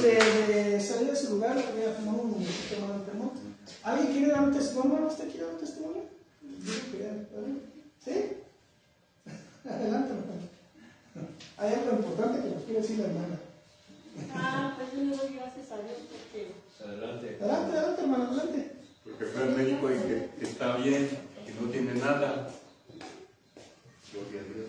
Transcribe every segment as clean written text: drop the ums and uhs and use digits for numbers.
de salir de su lugar, voy a tomar un momentito más de termo. ¿Alguien quiere dar un testimonio? ¿Usted quiere dar un testimonio? ¿Sí? Adelante, hermano. Hay algo importante que nos quiere decir la hermana. Pues yo le doy gracias a Dios porque... Adelante. Adelante, hermano, adelante. Porque fue al médico y que está bien, que no tiene nada. Gloria a Dios.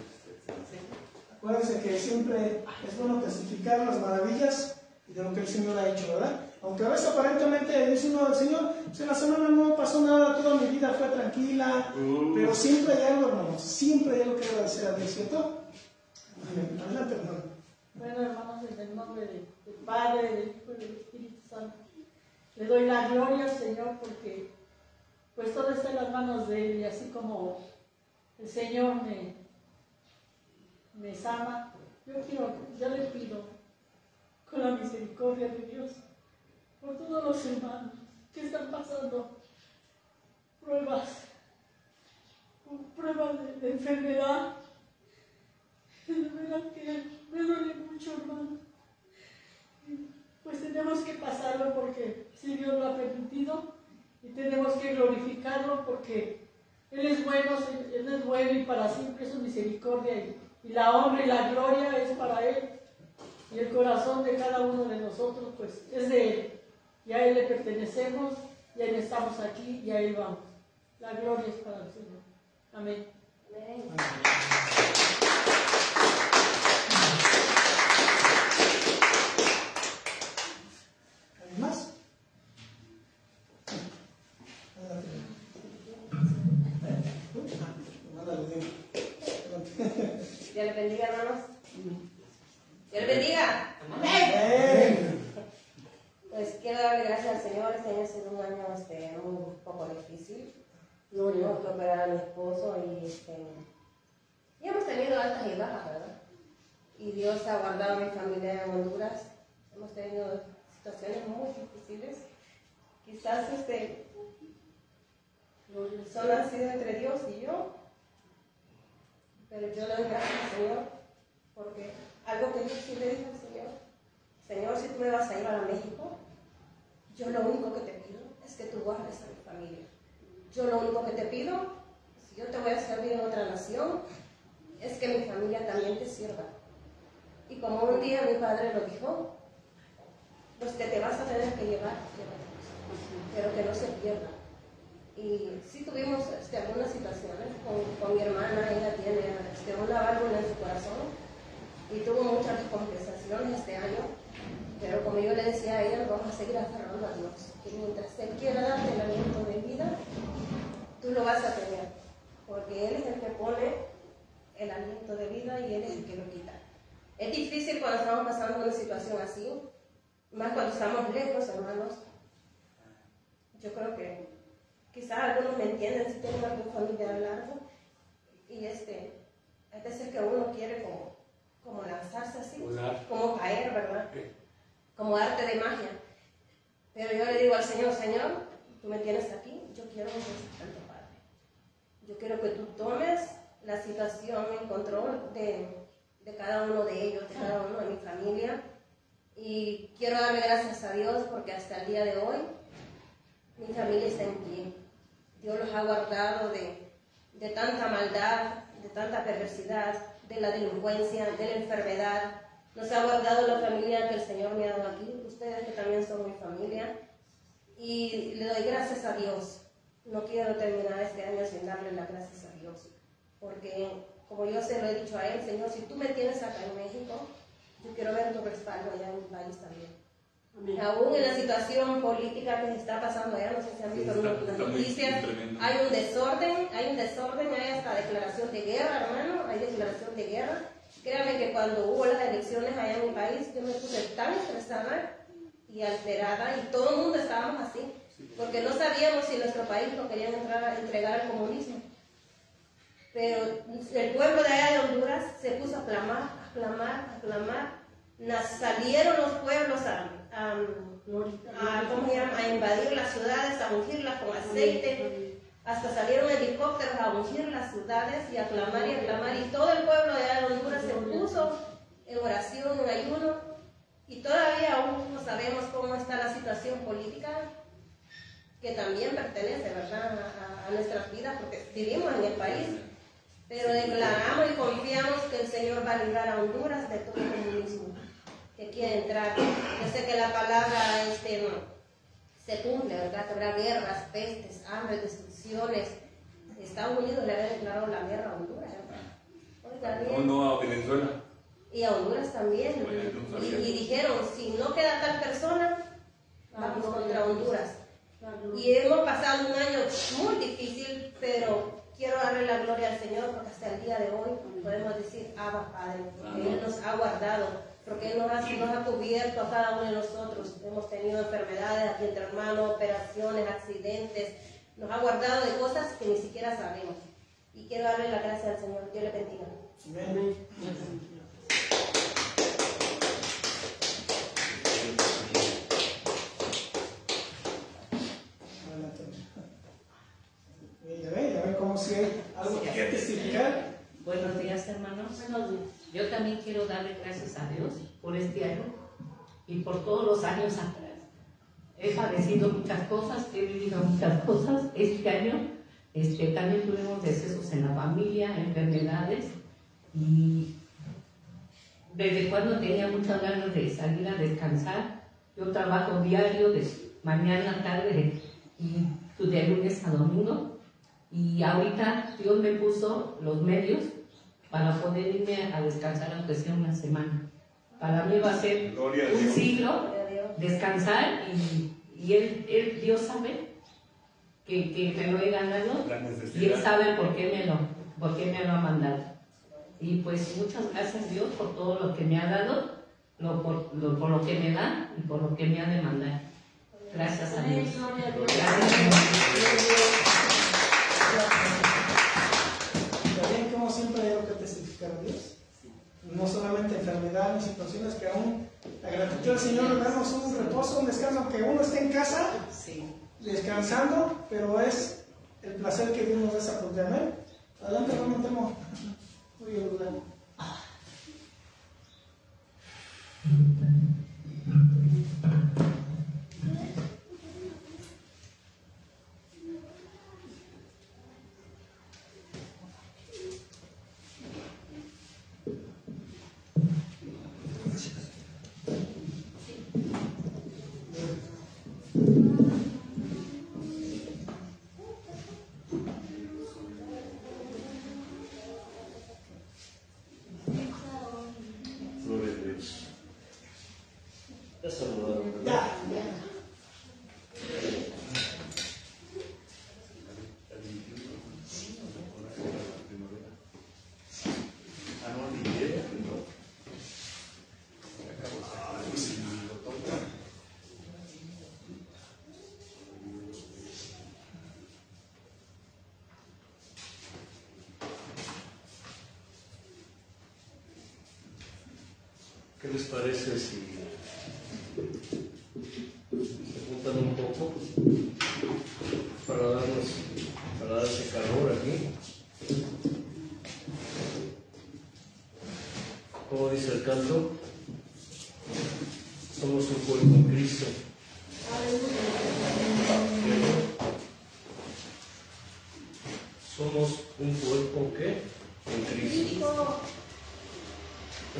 Acuérdense que siempre es bueno testificar las maravillas de lo que el Señor ha hecho, ¿verdad? Aunque a veces aparentemente dice uno del Señor, pues en la semana no pasó nada, toda mi vida fue tranquila, pero siempre hay algo, hermanos, siempre hay algo que agradecer a Dios, ¿cierto? Amén. Adelante, hermano. Bueno, hermanos, en el nombre del Padre, del Hijo y del Espíritu Santo, le doy la gloria al Señor porque pues todo está en las manos de Él y así como el Señor me sana, yo le pido con la misericordia de Dios por todos los hermanos que están pasando pruebas de enfermedad. De verdad que me duele mucho, hermano. Pues tenemos que pasarlo porque si Dios lo ha permitido y tenemos que glorificarlo porque Él es bueno y para siempre es su misericordia y la honra y la gloria es para Él y el corazón de cada uno de nosotros pues es de Él y a Él le pertenecemos y a Él estamos aquí y a Él vamos. La gloria es para el Señor. Amén. Amén. ¿Alguien más? Dios les bendiga, hermanos. Dios les bendiga. Amén. Pues quiero darle gracias al Señor. Este año ha sido un año un poco difícil. Tuvimos que operar a mi esposo y hemos tenido altas y bajas, ¿verdad? Y Dios ha guardado a mi familia en Honduras. Hemos tenido situaciones muy difíciles. Quizás solo han sido entre Dios y yo. Pero yo le doy gracias al Señor porque algo que yo sí le dije al Señor: Señor, si tú me vas a llevar a México, yo lo único que te pido es que tú guardes a mi familia. Yo lo único que te pido, si yo te voy a servir en otra nación, es que mi familia también te sirva. Y como un día mi padre lo dijo, los que te vas a tener que llevar, pero que no se pierda. Y sí tuvimos algunas situaciones con mi hermana. Ella tiene una válvula en su corazón y tuvo muchas compensaciones este año, pero como yo le decía a ella, vamos a seguir aferrando a Dios, que mientras Él quiera darte el aliento de vida, tú lo vas a tener, porque Él es el que pone el aliento de vida y Él es el que lo quita. Es difícil cuando estamos pasando una situación así, más cuando estamos lejos, hermanos. Yo creo que quizás algunos me entienden si tienen algún familiar largo, y hay veces que uno quiere como lanzarse así, como caer, ¿verdad? Como arte de magia. Pero yo le digo al Señor: Señor, tú me tienes aquí, yo quiero tanto, Padre. Yo quiero que tú tomes la situación en control de cada uno de ellos, de cada uno de mi familia. Y quiero darle gracias a Dios porque hasta el día de hoy mi familia está en pie. Dios los ha guardado de tanta maldad, de tanta perversidad, de la delincuencia, de la enfermedad. Nos ha guardado la familia que el Señor me ha dado aquí, ustedes que también son mi familia. Y le doy gracias a Dios. No quiero terminar este año sin darle las gracias a Dios, porque como yo se lo he dicho a Él: Señor, si tú me tienes acá en México, yo quiero ver tu respaldo allá en mi país también. Amén. Aún en la situación política que se está pasando allá, no sé si han visto las noticias, hay un desorden, hay hasta declaración de guerra, hermano, hay declaración de guerra. Créanme que cuando hubo las elecciones allá en mi país, yo me puse tan estresada y alterada, y todo el mundo estábamos así, porque no sabíamos si nuestro país lo querían entregar al comunismo. Pero el pueblo de allá de Honduras se puso a clamar. Salieron los pueblos a invadir las ciudades, a ungirlas con aceite. Hasta salieron helicópteros a ungir las ciudades y a clamar, y todo el pueblo de allá de Honduras se puso en oración, en ayuno, y todavía aún nos sabemos cómo está la situación política, que también pertenece, ¿verdad?, a nuestras vidas, porque vivimos en el país. Pero declaramos y confiamos que el Señor va a librar a Honduras de todo el comunismo que quiere entrar. Yo sé que la palabra se cumple, ¿verdad?, que habrá guerras, pestes, hambre, destrucciones. Estados Unidos le había declarado la guerra a Honduras, ¿verdad? Oiga, no a Venezuela. Y a Honduras también. Y dijeron, si no queda tal persona, vamos contra Honduras. Y hemos pasado un año muy difícil, pero quiero darle la gloria al Señor porque hasta el día de hoy podemos decir, Abba Padre, porque Él nos ha guardado, porque Él nos ha cubierto a cada uno de nosotros. Hemos tenido enfermedades aquí entre hermanos, operaciones, accidentes, nos ha guardado de cosas que ni siquiera sabemos. Y quiero darle la gracia al Señor. Dios le bendiga. Amén. Ya ven cómo si hay algo que testificar. Buenos días, hermanos. Buenos días. Yo también quiero darle gracias a Dios por este año y por todos los años atrás. He padecido muchas cosas, he vivido muchas cosas. Este año también tuvimos decesos en la familia, enfermedades, y desde cuando tenía muchas ganas de salir a descansar. Yo trabajo diario, de mañana, tarde, y de lunes a domingo. Y ahorita Dios me puso los medios para poder irme a descansar aunque sea una semana. Para mí va a ser un siglo descansar, y Dios sabe que me lo he ganado, y Él sabe por qué me lo ha mandado. Y pues muchas gracias, Dios, por todo lo que me ha dado, por lo que me da y por lo que me ha de mandar. Gracias a Dios. Gracias, También, como siempre, hay algo que testificar a Dios. No solamente enfermedades, situaciones que aún la gratitud del Señor nos damos un reposo, un descanso, aunque uno esté en casa descansando, pero es el placer que Dios nos da esa oportunidad. Amén. Adelante, hermano Temo. Muy bien, ¿Qué les parece si se juntan un poco para darse calor aquí? Como dice el canto, somos un cuerpo en Cristo. Somos un cuerpo ¿qué? En Cristo.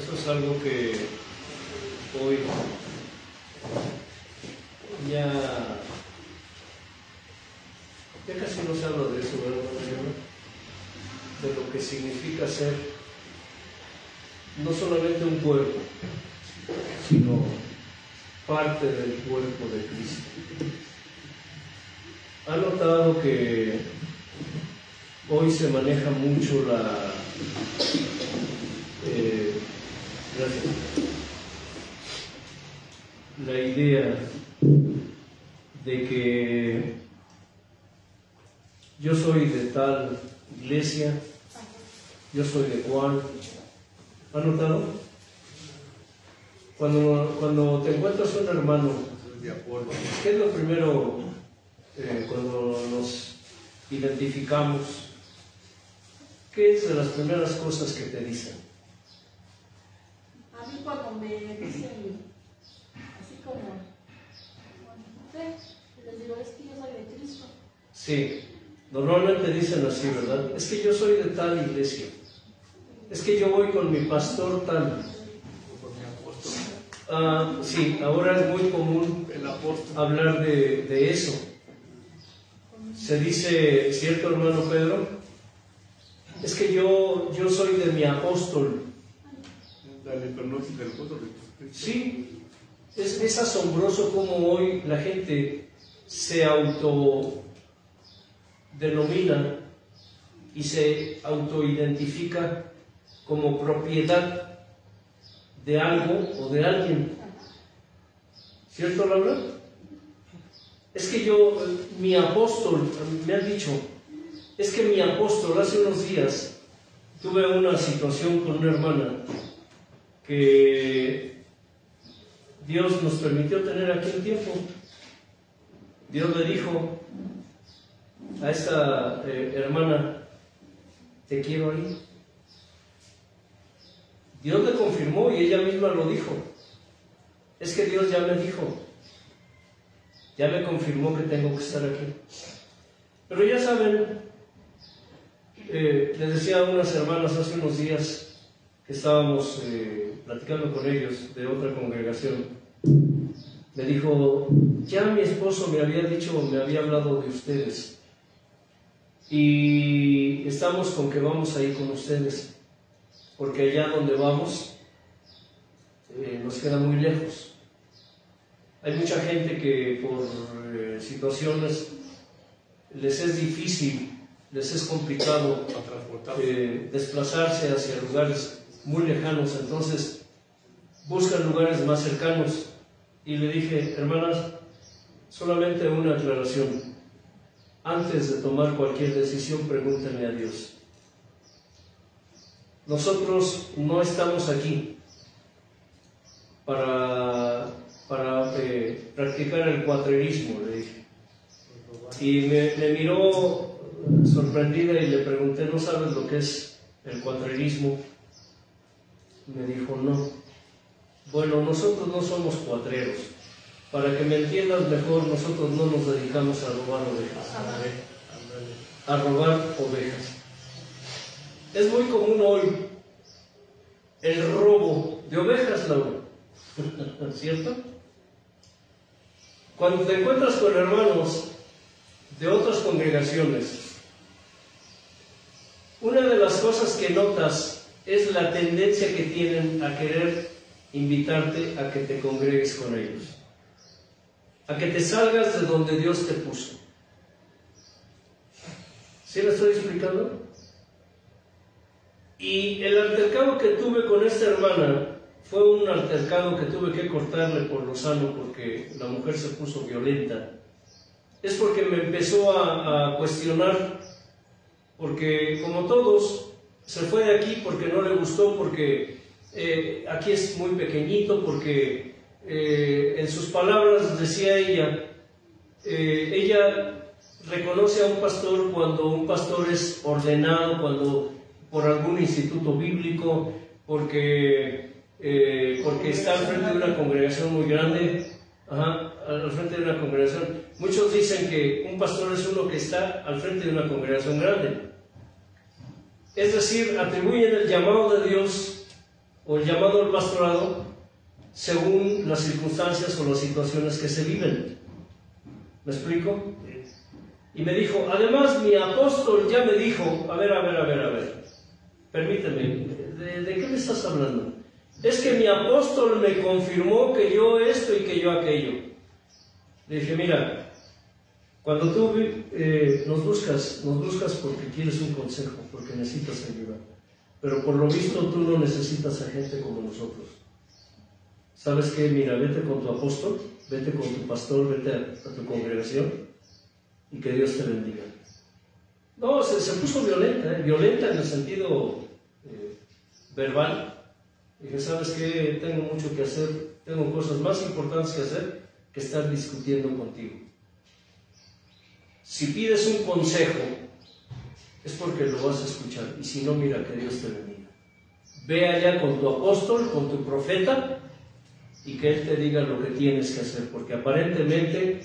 Eso es algo que hoy ya casi no se habla de eso, ¿verdad? De lo que significa ser no solamente un cuerpo, sino parte del cuerpo de Cristo. ¿Ha notado que hoy se maneja mucho la idea de que yo soy de tal iglesia, yo soy de cual? ¿Ha notado? Cuando te encuentras un hermano, ¿qué es lo primero cuando nos identificamos? ¿Qué es de las primeras cosas que te dicen? A mí cuando me dicen así como Sí, normalmente dicen así, ¿verdad? Es que yo soy de tal iglesia. Es que yo voy con mi pastor tal. Sí, ahora es muy común hablar de eso. Se dice, ¿cierto, hermano Pedro? Es que yo soy de mi apóstol. Dale, pero no del apóstol. Sí, es asombroso cómo hoy la gente se autodenomina y se autoidentifica como propiedad de algo o de alguien. ¿Cierto, Laura? Es que mi apóstol, me han dicho, es que mi apóstol, hace unos días tuve una situación con una hermana que Dios nos permitió tener aquí un tiempo. Dios le dijo a esta hermana, te quiero ahí. Dios le confirmó y ella misma lo dijo. Es que Dios ya me dijo, ya me confirmó que tengo que estar aquí. Pero ya saben, les decía a unas hermanas hace unos días que estábamos platicando con ellos de otra congregación. Me dijo, ya mi esposo me había hablado de ustedes y estamos con que vamos a ir con ustedes, porque allá donde vamos nos queda muy lejos. Hay mucha gente que por situaciones les es difícil, les es complicado desplazarse hacia lugares muy lejanos, entonces buscan lugares más cercanos. Y le dije, hermanas, solamente una aclaración: antes de tomar cualquier decisión, pregúntenle a Dios. Nosotros no estamos aquí para practicar el cuatrerismo, le dije. Y me miró sorprendida y le pregunté, ¿no sabes lo que es el cuatrerismo? Me dijo, no. Bueno, nosotros no somos cuatreros. Para que me entiendas mejor, nosotros no nos dedicamos a robar ovejas. A robar ovejas. Es muy común hoy el robo de ovejas, Laura. ¿Cierto? Cuando te encuentras con hermanos de otras congregaciones, una de las cosas que notas es la tendencia que tienen a querer invitarte a que te congregues con ellos, a que te salgas de donde Dios te puso. ¿Sí me estoy explicando? Y el altercado que tuve con esta hermana fue un altercado que tuve que cortarle por lo sano, porque la mujer se puso violenta. Es porque me empezó a cuestionar, porque como todos, se fue de aquí porque no le gustó, porque aquí es muy pequeñito, porque en sus palabras decía ella reconoce a un pastor cuando un pastor es ordenado, cuando por algún instituto bíblico, porque está al frente de una congregación muy grande. Al frente de una congregación. Muchos dicen que un pastor es uno que está al frente de una congregación grande. Es decir, atribuyen el llamado de Dios o el llamado al pastorado según las circunstancias o las situaciones que se viven. ¿Me explico? Y me dijo, además mi apóstol ya me dijo, a ver, permíteme, ¿de qué me estás hablando? Es que mi apóstol me confirmó que yo esto y que yo aquello. Le dije, mira, cuando tú nos buscas porque quieres un consejo, porque necesitas ayuda. Pero por lo visto tú no necesitas a gente como nosotros. ¿Sabes qué? Mira, vete con tu apóstol, vete con tu pastor, vete a tu congregación y que Dios te bendiga. No, se puso violenta en el sentido verbal. Dije, ¿sabes qué? Tengo mucho que hacer, tengo cosas más importantes que hacer que estar discutiendo contigo. Si pides un consejo, es porque lo vas a escuchar, y si no, mira, que Dios te bendiga. Ve allá con tu apóstol, con tu profeta, y que él te diga lo que tienes que hacer, porque aparentemente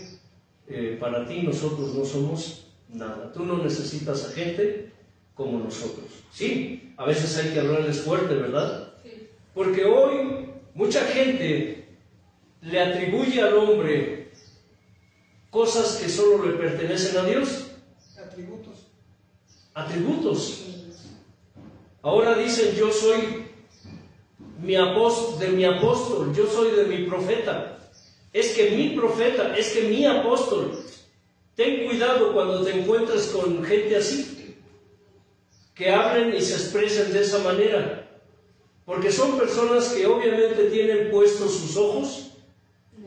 para ti nosotros no somos nada. Tú no necesitas a gente como nosotros. Sí, a veces hay que hablarles fuerte, ¿verdad? Sí. Porque hoy mucha gente le atribuye al hombre cosas que solo le pertenecen a Dios. Atributos. Atributos. Ahora dicen, yo soy de mi apóstol, yo soy de mi profeta. Es que mi profeta, es que mi apóstol. Ten cuidado cuando te encuentres con gente así, que hablen y se expresen de esa manera, porque son personas que obviamente tienen puestos sus ojos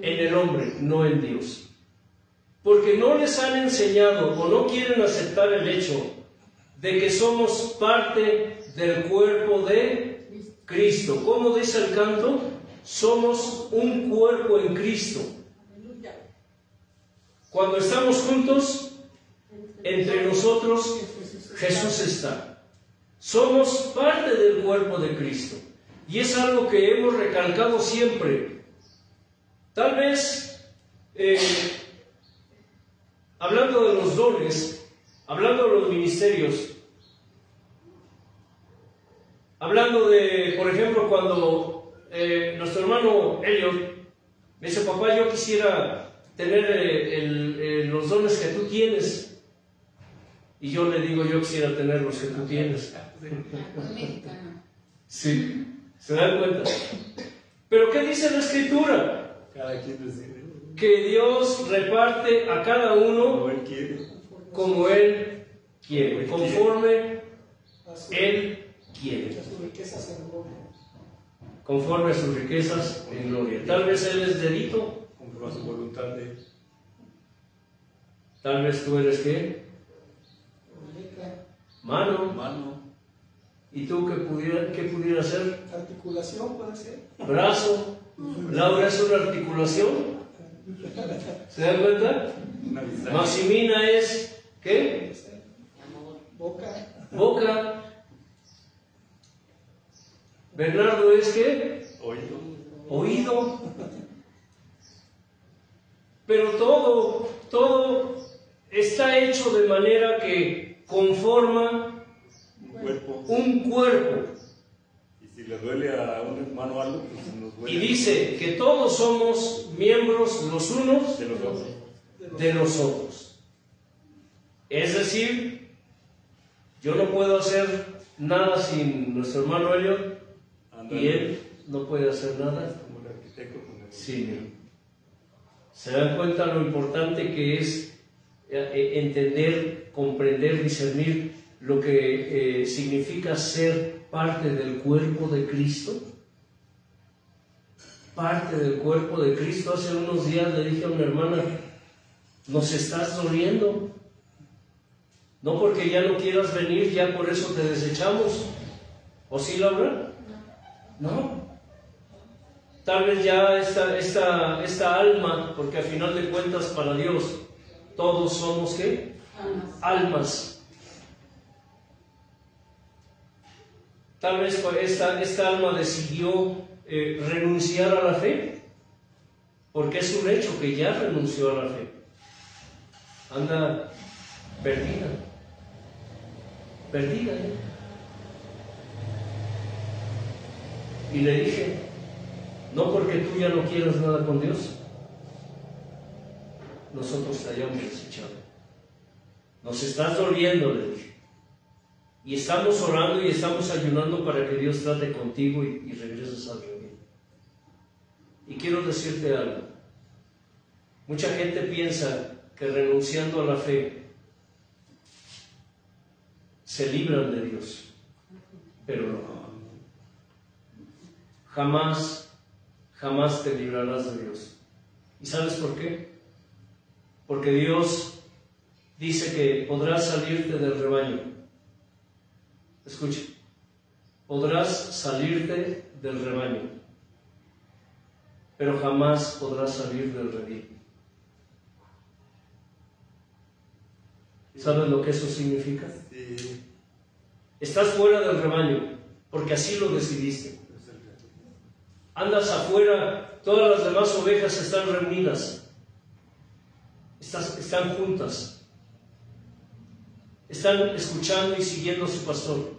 en el hombre, no en Dios, porque no les han enseñado o no quieren aceptar el hecho de que somos parte del cuerpo de Cristo. Como dice el canto, somos un cuerpo en Cristo. Cuando estamos juntos, entre nosotros Jesús está. Somos parte del cuerpo de Cristo. Y es algo que hemos recalcado siempre. Tal vez, hablando de los dones, hablando de los ministerios, hablando de, por ejemplo, cuando nuestro hermano Elliot me dice, papá, yo quisiera tener los dones que tú tienes. Y yo le digo, yo quisiera tener los que tú tienes. Sí, ¿se dan cuenta? Pero ¿qué dice la Escritura? Cada quien decide. Que Dios reparte a cada uno como Él quiere, conforme Él quiere. Conforme a sus riquezas en gloria. Tal vez Él es dedito. Conforme a su voluntad de... Tal vez tú eres ¿qué? Mano. ¿Y tú qué pudiera ser? Articulación puede ser. Brazo. Laura es una articulación. ¿Se dan cuenta? Maximina es ¿qué? Boca. Bernardo es ¿qué? Oído. Pero todo está hecho de manera que conforma un cuerpo. Y si le duele a un hermano algo, pues nos duele. Y dice que todos somos miembros los unos de los otros. Es decir, yo no puedo hacer nada sin nuestro hermano Elliot, y él no puede hacer nada sin él. ¿Se dan cuenta lo importante que es entender, comprender, discernir lo que significa ser parte del cuerpo de Cristo? Parte del cuerpo de Cristo. Hace unos días le dije a una hermana, nos estás doliendo. No porque ya no quieras venir, ya por eso te desechamos. ¿O sí, Laura? No. Tal vez ya esta alma, porque al final de cuentas para Dios todos somos ¿qué? Almas. Tal vez esta alma decidió renunciar a la fe, porque es un hecho que ya renunció a la fe. Anda perdida. Y le dije, no porque tú ya no quieras nada con Dios, nosotros te hayamos desechado. Nos estás doliendo, le dije. Y estamos orando y estamos ayunando para que Dios trate contigo y regreses al reino. Y quiero decirte algo. Mucha gente piensa que renunciando a la fe se libran de Dios, pero no. Jamás te librarás de Dios. ¿Y sabes por qué? Porque Dios dice que podrás salirte del rebaño. Escucha, podrás salirte del rebaño, pero jamás podrás salir del redil. ¿Sabes lo que eso significa? Sí. Estás fuera del rebaño, porque así lo decidiste. Andas afuera, todas las demás ovejas están reunidas, están juntas, están escuchando y siguiendo a su pastor.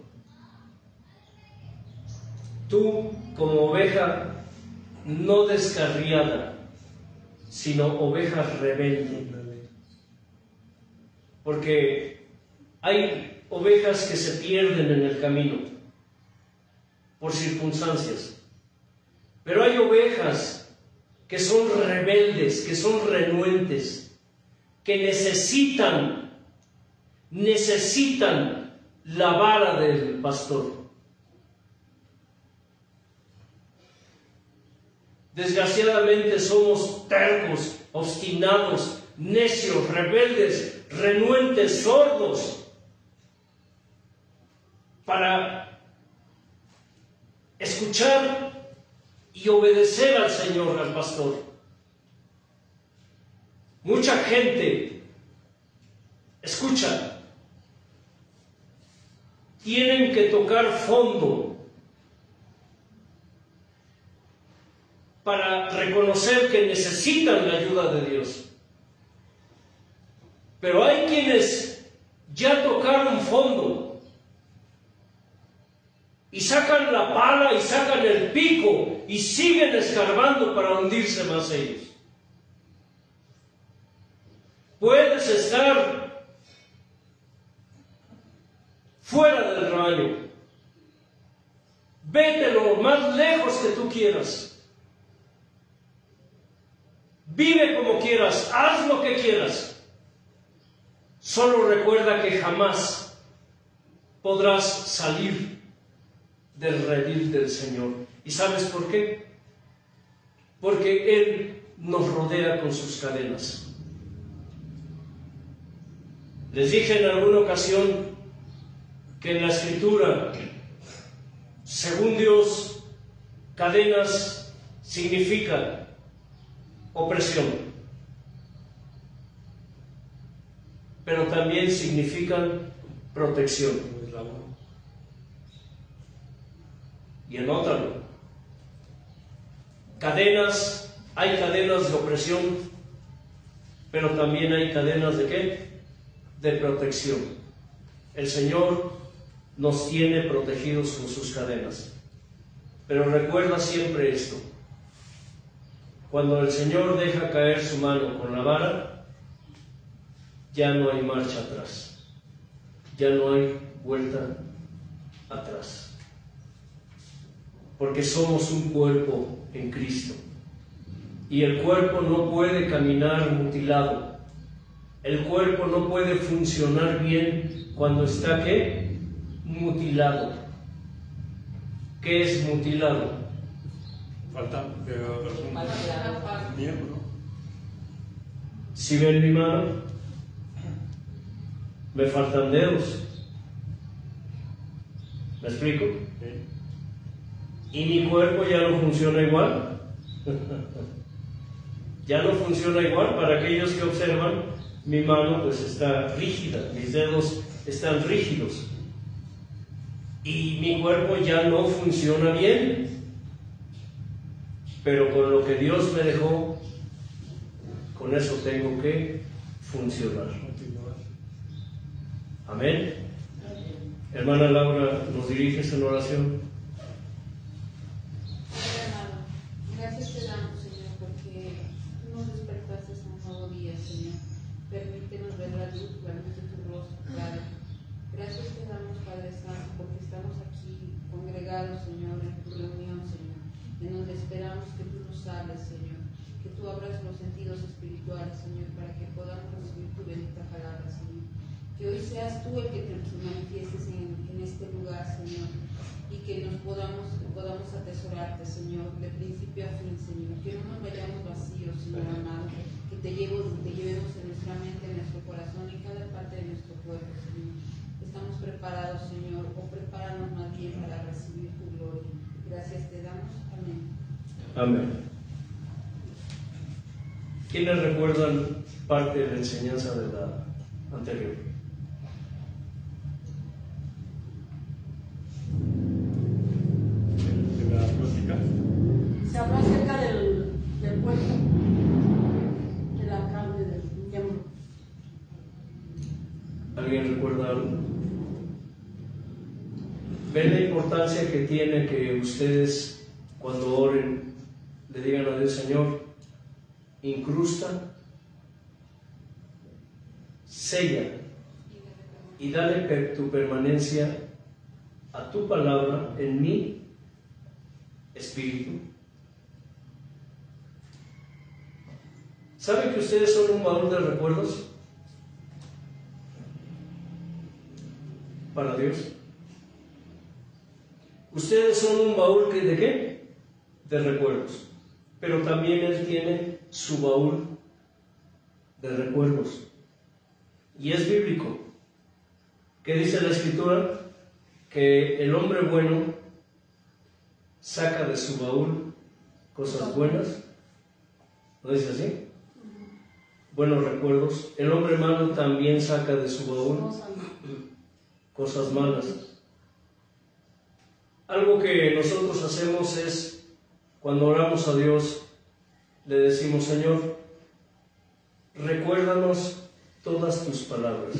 Tú, como oveja no descarriada, sino oveja rebelde. Porque hay ovejas que se pierden en el camino por circunstancias. Pero hay ovejas que son rebeldes, que son renuentes, que necesitan la vara del pastor. Desgraciadamente somos tercos, obstinados, necios, rebeldes, renuentes, sordos para escuchar y obedecer al Señor, al pastor. Mucha gente escucha, tienen que tocar fondo para reconocer que necesitan la ayuda de Dios. Pero hay quienes ya tocaron fondo y sacan la pala y sacan el pico y siguen escarbando para hundirse más ellos. Puedes estar fuera del rebaño, vete lo más lejos que tú quieras. Vive como quieras, haz lo que quieras. Solo recuerda que jamás podrás salir del redil del Señor. ¿Y sabes por qué? Porque Él nos rodea con sus cadenas. Les dije en alguna ocasión que en la Escritura, según Dios, cadenas significa opresión, pero también significan protección. Y anótalo. Cadenas, hay cadenas de opresión, pero también hay cadenas de ¿qué? De protección. El Señor nos tiene protegidos con sus cadenas. Pero recuerda siempre esto: cuando el Señor deja caer su mano con la vara, ya no hay marcha atrás, ya no hay vuelta atrás. Porque somos un cuerpo en Cristo. Y el cuerpo no puede caminar mutilado. El cuerpo no puede funcionar bien cuando está ¿qué? Mutilado. ¿Qué es mutilado? Falta algún miembro. Si ven mi mano, me faltan dedos. ¿Me explico? Sí. Y mi cuerpo ya no funciona igual. Ya no funciona igual. Para aquellos que observan, mi mano pues está rígida, mis dedos están rígidos. Y mi cuerpo ya no funciona bien. Pero con lo que Dios me dejó, con eso tengo que funcionar. Amén. Hermana Laura, ¿nos diriges en oración? Gracias te damos, Señor, porque tú nos despertaste a un nuevo día, Señor. Permítenos ver la luz, la luz de tu rostro, Padre. Gracias te damos, Padre Santo, porque estamos aquí congregados, Señor, en tu reunión, Señor, en donde esperamos que tú nos hables, Señor, que tú abras los sentidos espirituales, Señor, para que podamos recibir tu bendita palabra, Señor. Que hoy seas tú el que te manifiestes en este lugar, Señor, y que nos podamos atesorarte, Señor, de principio a fin, Señor. Que no nos vayamos vacíos, Señor amado, que te llevemos en nuestra mente, en nuestro corazón, en cada parte de nuestro cuerpo, Señor. Estamos preparados, Señor, o prepáranos más bien para recibir tu gloria. Gracias te damos. Amén. Amén. ¿Quiénes recuerdan parte de la enseñanza de la anterior? ¿De la plática? Se habló acerca del cuerpo, de la carne, del miembro. ¿Alguien recuerda algo? ¿Ven la importancia que tiene que ustedes, cuando oren, le digan a Dios, Señor, incrusta, sella y dale tu permanencia a tu palabra en mi espíritu? ¿Saben que ustedes son un baúl de recuerdos para Dios? Ustedes son un baúl ¿de qué? De recuerdos. Pero también Él tiene su baúl de recuerdos. Y es bíblico. ¿Qué dice la Escritura? Que el hombre bueno saca de su baúl cosas buenas. ¿No dice así? Buenos recuerdos. El hombre malo también saca de su baúl cosas malas. Algo que nosotros hacemos es, cuando oramos a Dios, le decimos, Señor, recuérdanos todas tus palabras.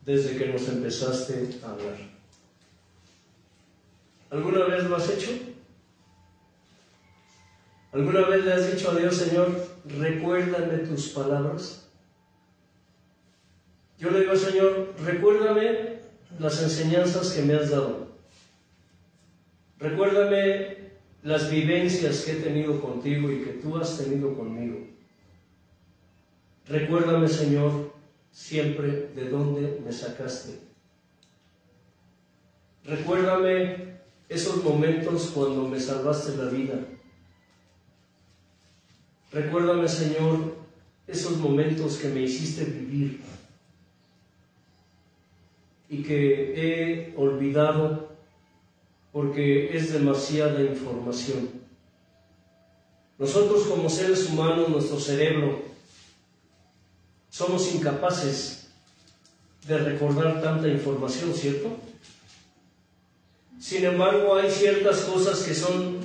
Desde que nos empezaste a hablar. ¿Alguna vez lo has hecho? ¿Alguna vez le has dicho a Dios, Señor, recuérdame tus palabras? Yo le digo, Señor, recuérdame las enseñanzas que me has dado. Recuérdame las vivencias que he tenido contigo y que tú has tenido conmigo. Recuérdame, Señor, siempre de dónde me sacaste. Recuérdame esos momentos cuando me salvaste la vida. Recuérdame, Señor, esos momentos que me hiciste vivir y que he olvidado porque es demasiada información. Nosotros como seres humanos, nuestro cerebro, somos incapaces de recordar tanta información, ¿cierto? Sin embargo, hay ciertas cosas que son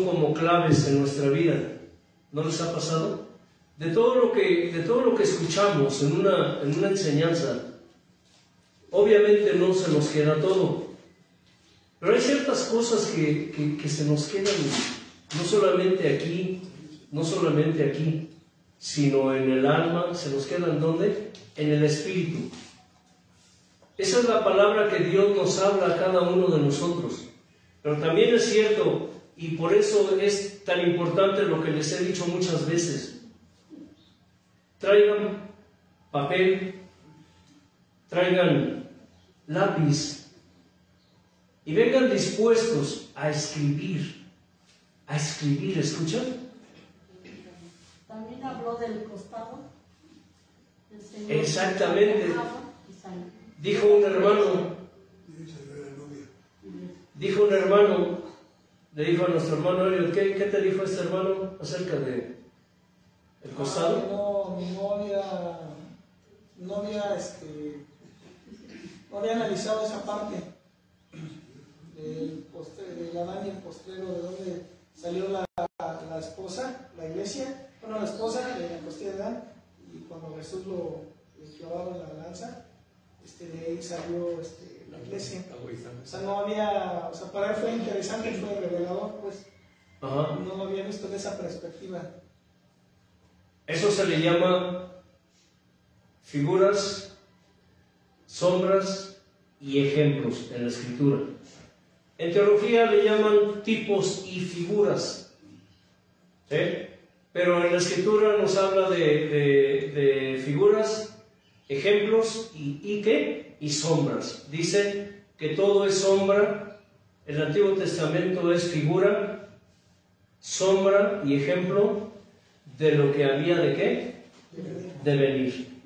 como claves en nuestra vida. ¿No les ha pasado? De todo lo que escuchamos en una enseñanza, obviamente no se nos queda todo, pero hay ciertas cosas que se nos quedan no solamente aquí, sino en el alma. Se nos quedan ¿dónde? En el espíritu. Esa es la palabra que Dios nos habla a cada uno de nosotros. Pero también es cierto, y por eso es tan importante lo que les he dicho muchas veces: traigan papel, traigan lápiz y vengan dispuestos a escribir, ¿escuchan? También habló del costado. Exactamente. Dijo un hermano, le dijo a nuestro hermano Elliot, ¿qué te dijo este hermano acerca de el costado? Mi novia no había analizado esa parte del Adán y el postrero, de dónde salió la esposa, la iglesia, bueno, la esposa de la costilla de Adán, y cuando Jesús lo clavaba en la lanza, de ahí salió la iglesia. O sea, no había, para él fue interesante, fue revelador, pues. Ajá. No lo había visto de esa perspectiva. Eso se le llama figuras, sombras y ejemplos en la Escritura. En teología le llaman tipos y figuras, ¿sí? Pero en la Escritura nos habla de figuras, ejemplos y ¿qué? Y sombras. Dice que todo es sombra. El Antiguo Testamento es figura, sombra y ejemplo de lo que había de ¿qué? De venir.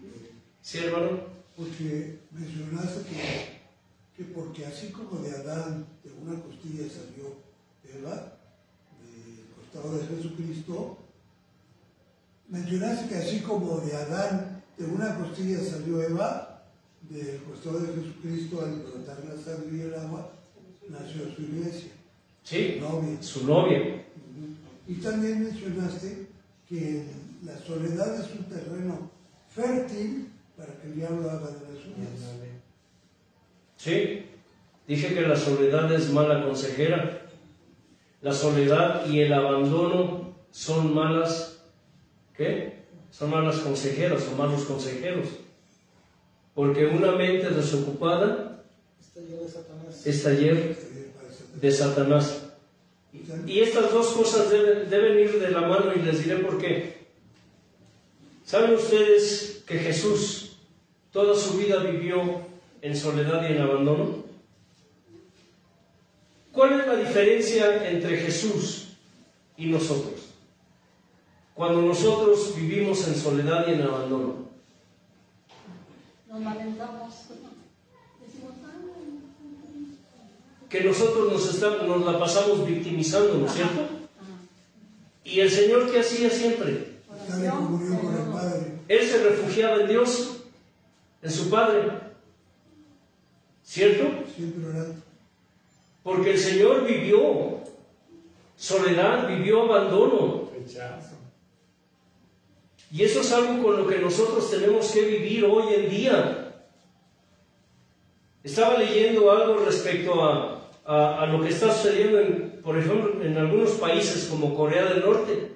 ¿Sí, hermano? Porque mencionaste que porque así como de Adán, de una costilla salió Eva, del costado de Jesucristo, mencionaste que así como de Adán, de una costilla salió Eva, del costado de Jesucristo, al brotar la sangre y el agua, nació su iglesia. Sí, novia. Su novia. Y también mencionaste que la soledad es un terreno fértil para que el diablo haga de las suyas. Sí, dije que la soledad es mala consejera. La soledad y el abandono son malas, ¿qué? Son malas consejeras o malos consejeros. Porque una mente desocupada es taller de Satanás. Y estas dos cosas deben ir de la mano, y les diré por qué. ¿Saben ustedes que Jesús toda su vida vivió en soledad y en abandono? ¿Cuál es la diferencia entre Jesús y nosotros? Cuando nosotros vivimos en soledad y en abandono, nos lamentamos. Decimos, que nosotros nos la pasamos victimizando, ¿no es cierto? Y el Señor, ¿qué hacía siempre? Estar en comunión con el Padre. Él se refugiaba en Dios, en su Padre, ¿cierto? Siempre orando. Porque el Señor vivió soledad, vivió abandono. Y eso es algo con lo que nosotros tenemos que vivir hoy en día. Estaba leyendo algo respecto a lo que está sucediendo, por ejemplo, en algunos países como Corea del Norte,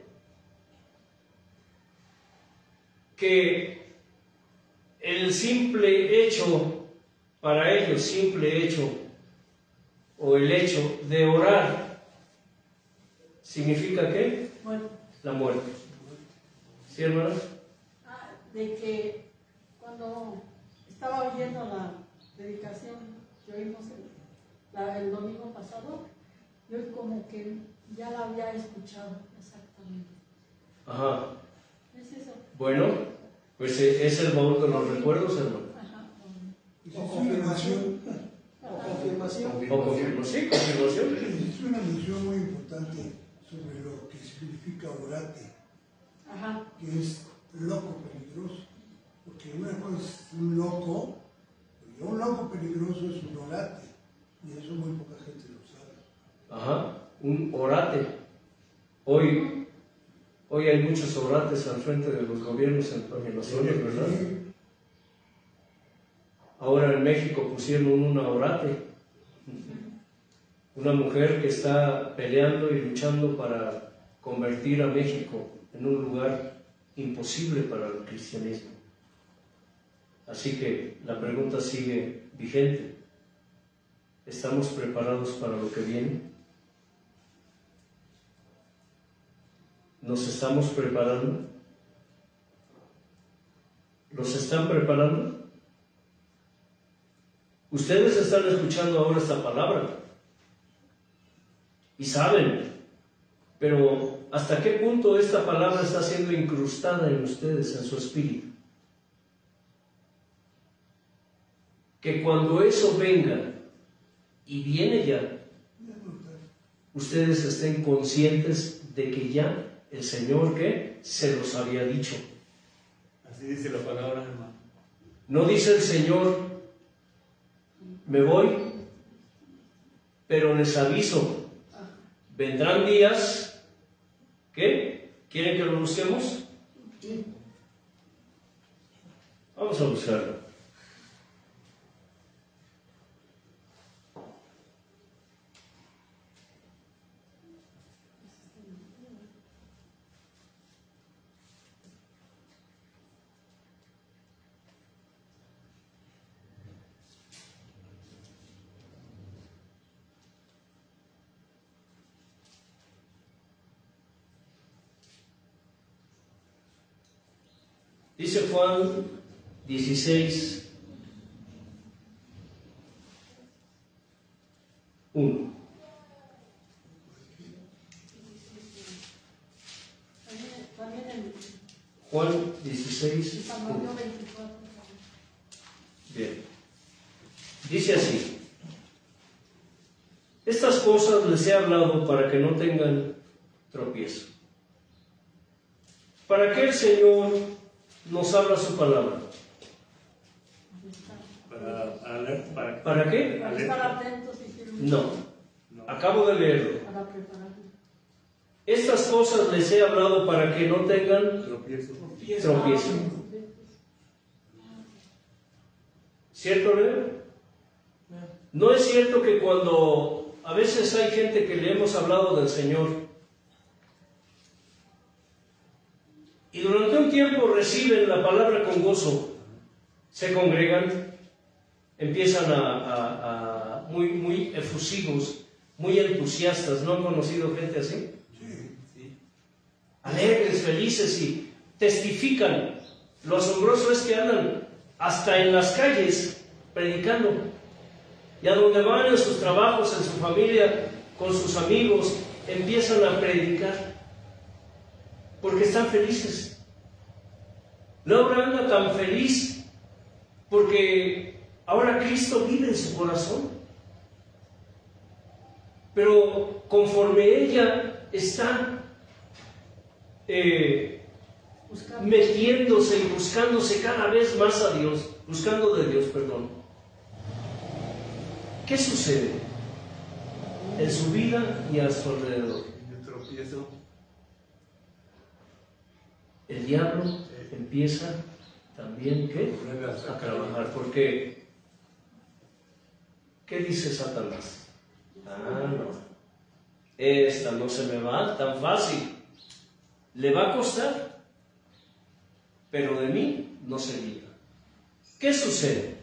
que el simple hecho, para ellos, simple hecho, o el hecho de orar, ¿significa qué? Bueno. La muerte. ¿Sí, hermanos? De que cuando estaba oyendo la predicación que oímos el domingo pasado, yo como que ya la había escuchado exactamente. Ajá. ¿Es eso? Bueno, pues es el baúl de los recuerdos, hermano. Ajá. O confirmación. O confirmación. O confirmación. Sí, confirmación. Es una mención muy importante sobre lo que significa orate, Ajá. que es loco peligroso. Porque una cosa es un loco, y un loco peligroso es un orate, y eso muy poca gente lo sabe. Ajá, un orate. Hoy hay muchos orates al frente de los gobiernos en las zonas, ¿verdad? Ahora en México pusieron una orate, una mujer que está peleando y luchando para convertir a México en un lugar imposible para el cristianismo. Así que la pregunta sigue vigente. ¿Estamos preparados para lo que viene? ¿Nos estamos preparando? ¿Los están preparando? Ustedes están escuchando ahora esta palabra y saben, pero ¿hasta qué punto esta palabra está siendo incrustada en ustedes, en su espíritu? Que cuando eso venga, y viene ya, ustedes estén conscientes de que ya el Señor, ¿qué? Se los había dicho. Así dice la palabra, hermano. No dice el Señor, me voy, pero les aviso, vendrán días, ¿qué? ¿Quieren que lo busquemos? Vamos a buscarlo. Dice Juan 16, 1. También en Juan 16, San 1. Mateo 24. Bien. Dice así: estas cosas les he hablado para que no tengan tropiezo. ¿Para qué el Señor nos habla su palabra? ¿Para qué? Para estar atentos y firmes. No. Acabo de leerlo. Para prepararnos. estas cosas les he hablado para que no tengan Tropiezo. tropiezo. ¿Cierto, Leo? No es cierto que cuando a veces hay gente que le hemos hablado del Señor y durante un tiempo reciben la palabra con gozo, se congregan, empiezan a muy efusivos, muy entusiastas? ¿No han conocido gente así? Sí. Alegres, felices y testifican. Lo asombroso es que andan hasta en las calles predicando. Y a donde van, en sus trabajos, en su familia, con sus amigos, empiezan a predicar. Porque están felices. Laura anda tan feliz porque ahora Cristo vive en su corazón. Pero conforme ella está metiéndose y buscándose cada vez más a Dios, buscando de Dios, perdón, ¿qué sucede en su vida y a su alrededor? Yo tropiezo. El diablo empieza también a trabajar, porque ¿qué dice Satanás? No, esta no se me va tan fácil, le va a costar, pero de mí no se libra. ¿Qué sucede?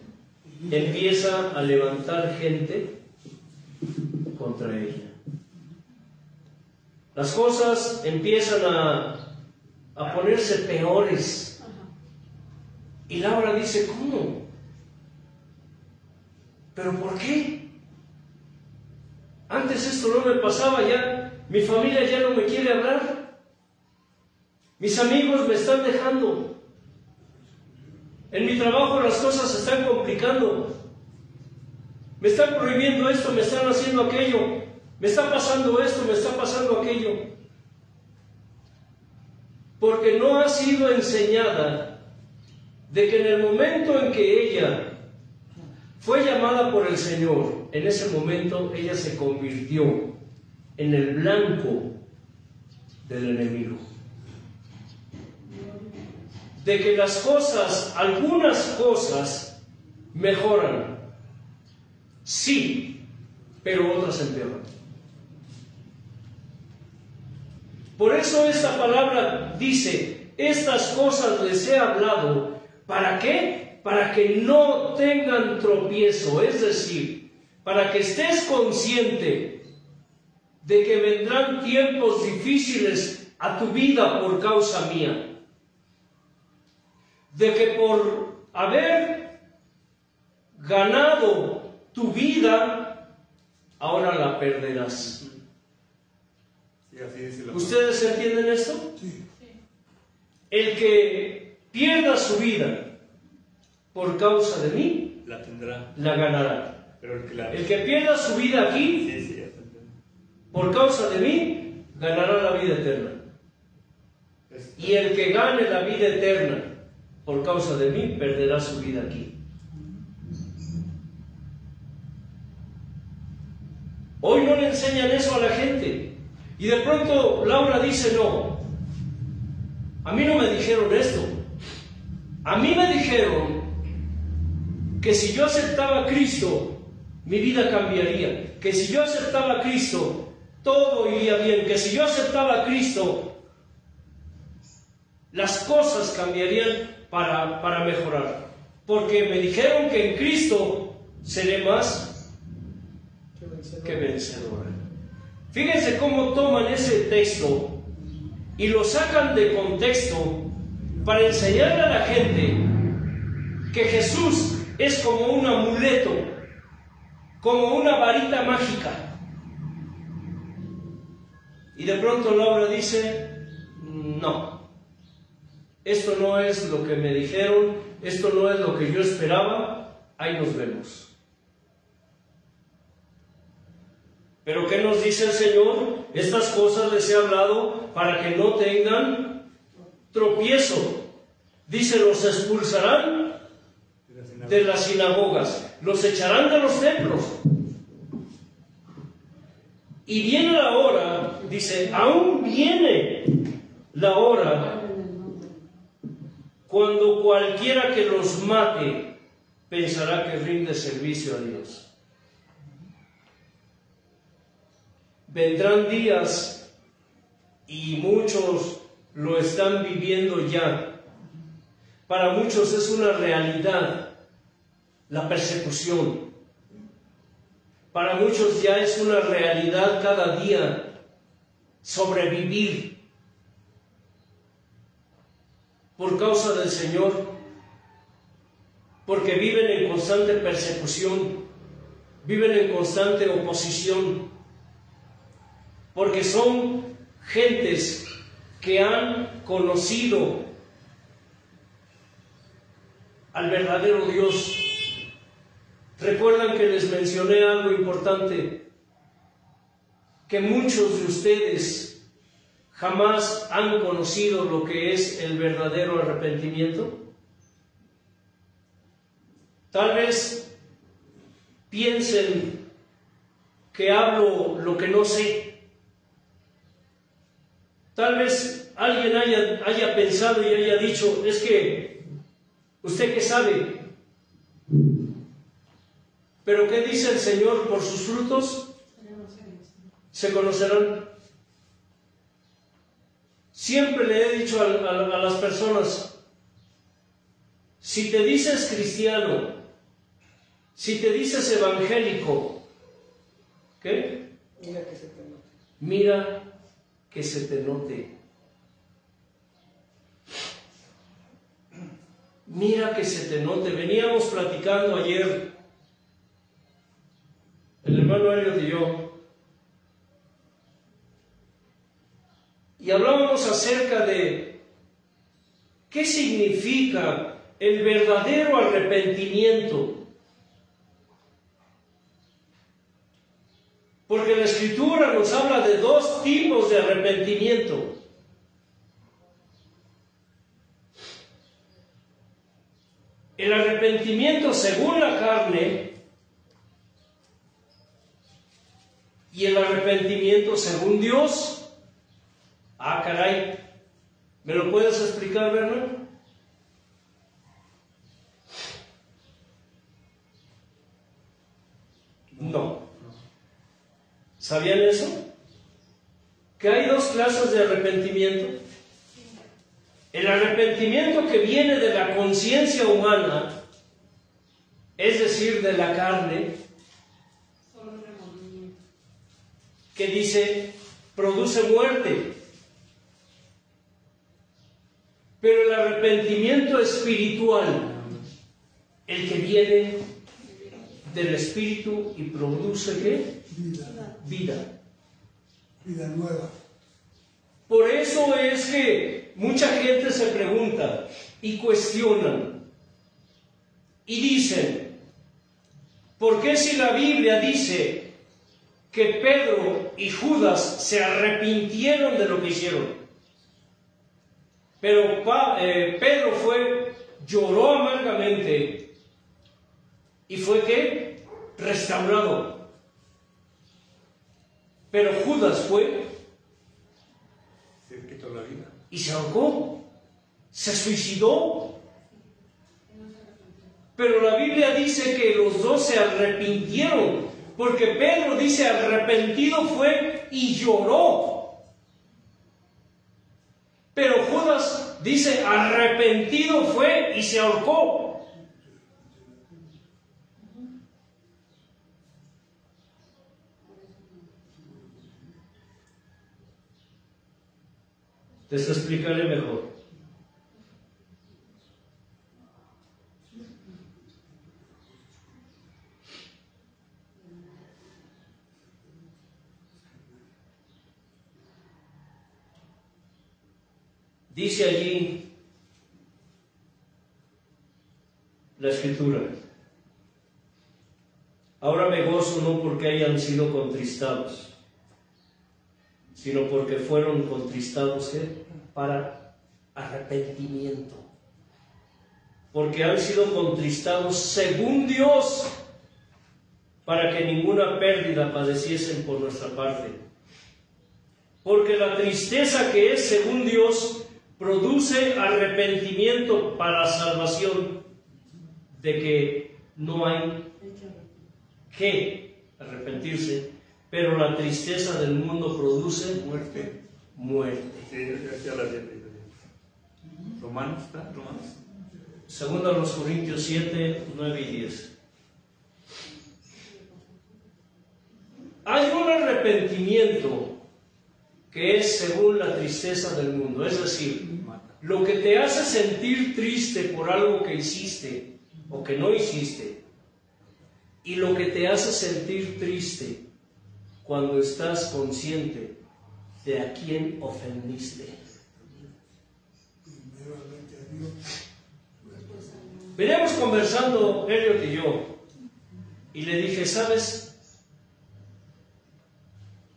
Empieza a levantar gente contra ella. Las cosas empiezan a ponerse peores. Y Laura dice, ¿cómo? ¿Pero por qué? Antes esto no me pasaba, ya mi familia ya no me quiere hablar. Mis amigos me están dejando. En mi trabajo las cosas se están complicando. Me están prohibiendo esto, me están haciendo aquello. Me está pasando esto, me está pasando aquello. Porque no ha sido enseñada de que en el momento en que ella fue llamada por el Señor, en ese momento ella se convirtió en el blanco del enemigo. De que las cosas, algunas cosas, mejoran, sí, pero otras empeoran. Por eso esta palabra dice, estas cosas les he hablado, ¿para qué? Para que no tengan tropiezo, es decir, para que estés consciente de que vendrán tiempos difíciles a tu vida por causa mía. De que por haber ganado tu vida, ahora la perderás. Sí, así dice la ¿Ustedes entienden esto? Sí. El que pierda su vida por causa de mí, la tendrá. la ganará. Pero El que pierda su vida aquí, Sí, ya te entiendo. por causa de mí, ganará la vida eterna. Y el que gane la vida eterna por causa de mí, perderá su vida aquí. Hoy no le enseñan eso a la gente. Y de pronto Laura dice, no, a mí no me dijeron esto. A mí me dijeron que si yo aceptaba a Cristo, mi vida cambiaría. Que si yo aceptaba a Cristo, todo iría bien. Que si yo aceptaba a Cristo, las cosas cambiarían para mejorar. Porque me dijeron que en Cristo seré más que vencedor. Fíjense cómo toman ese texto y lo sacan de contexto para enseñarle a la gente que Jesús es como un amuleto, como una varita mágica. Y de pronto Laura dice, no, esto no es lo que me dijeron, esto no es lo que yo esperaba, ahí nos vemos. Pero ¿qué nos dice el Señor? Estas cosas les he hablado para que no tengan tropiezo. Dice, los expulsarán de las sinagogas, los echarán de los templos. Y viene la hora, dice, aún viene la hora cuando cualquiera que los mate pensará que rinde servicio a Dios. Vendrán días, y muchos lo están viviendo ya. Para muchos es una realidad la persecución. Para muchos ya es una realidad cada día sobrevivir por causa del Señor, porque viven en constante persecución, viven en constante oposición, porque son gentes que han conocido al verdadero Dios. Recuerdan que les mencioné algo importante, que muchos de ustedes jamás han conocido lo que es el verdadero arrepentimiento. Tal vez piensen que hablo lo que no sé. Tal vez alguien haya pensado y haya dicho, es que, ¿usted qué sabe? Pero ¿qué dice el Señor? Por sus frutos se conocerán. Siempre le he dicho a las personas, si te dices cristiano, si te dices evangélico, ¿qué? Mira que se te note. Mira que se te note. Mira que se te note. Veníamos platicando ayer, el hermano Elliot y yo, y hablábamos acerca de qué significa el verdadero arrepentimiento. Porque la Escritura nos habla de dos tipos de arrepentimiento. El arrepentimiento según la carne y el arrepentimiento según Dios. Ah, caray, ¿me lo puedes explicar, Bernardo? No. ¿Sabían eso? Que hay dos clases de arrepentimiento. El arrepentimiento que viene de la conciencia humana, es decir, de la carne, que dice, produce muerte. Pero el arrepentimiento espiritual, el que viene del Espíritu y produce ¿qué? Vida. Vida nueva. Por eso es que mucha gente se pregunta y cuestionan y dicen, ¿por qué si la Biblia dice que Pedro y Judas se arrepintieron de lo que hicieron? Pero Pedro lloró amargamente y fue ¿qué? Restaurado. Pero Judas se quitó la vida y se ahorcó, se suicidó. Pero la Biblia dice que los dos se arrepintieron, porque Pedro dice arrepentido fue y lloró. Pero Judas dice arrepentido fue y se ahorcó. Les explicaré mejor. Dice allí la Escritura, ahora me gozo no porque hayan sido contristados, sino porque fueron contristados para arrepentimiento, porque han sido contristados según Dios, para que ninguna pérdida padeciesen por nuestra parte. Porque la tristeza que es según Dios produce arrepentimiento para salvación, de que no hay que arrepentirse, pero la tristeza del mundo produce Muerte. muerte. Sí, ya la había leído. Romanos, ¿está? Romanos. Segundo a los Corintios 7, 9 y 10. Hay un arrepentimiento que es según la tristeza del mundo, es decir, lo que te hace sentir triste por algo que hiciste o que no hiciste, y lo que te hace sentir triste cuando estás consciente de a quién ofendiste. Veníamos conversando Elliot y yo, y le dije, ¿sabes?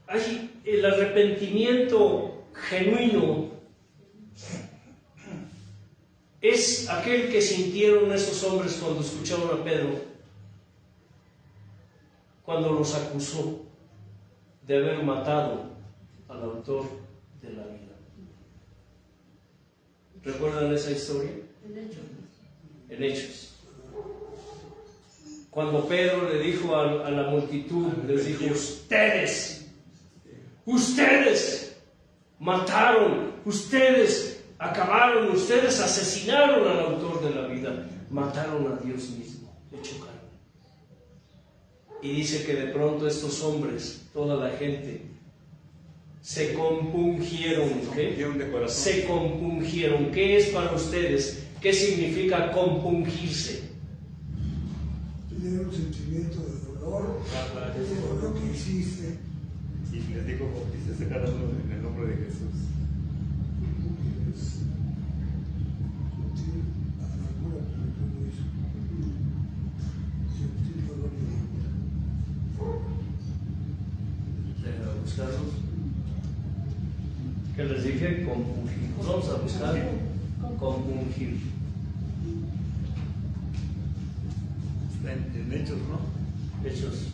Hay el arrepentimiento genuino es aquel que sintieron esos hombres cuando escucharon a Pedro, cuando los acusó de haber matado al autor de la vida. ¿Recuerdan esa historia? En Hechos. Cuando Pedro le dijo a la multitud, les dijo, ustedes mataron, ustedes acabaron, ustedes asesinaron al autor de la vida, mataron a Dios mismo, hecho carne. Y dice que de pronto estos hombres, toda la gente, se compungieron. ¿Qué? Se compungieron. ¿Qué es para ustedes? ¿Qué significa compungirse? Tener un sentimiento de dolor por lo que hiciste. Y les digo, bautícese cada uno en el nombre de Jesús. Sentir amargura por lo que uno hizo. Sentir dolor y Deja buscarlos. ¿Qué les dije? Compungir. Vamos a buscar compungir. Está en Hechos, ¿no? Hechos.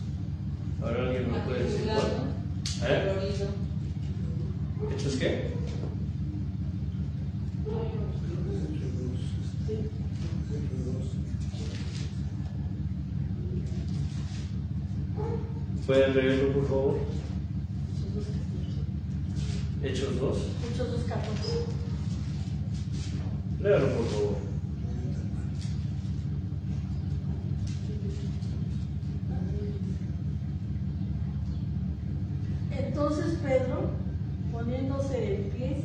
Ahora alguien me puede decir cuál. ¿Hechos qué? ¿Pueden leerlo, por favor? Hechos 2. Hechos 2, 14. Léalo, por favor. Entonces Pedro, poniéndose en pie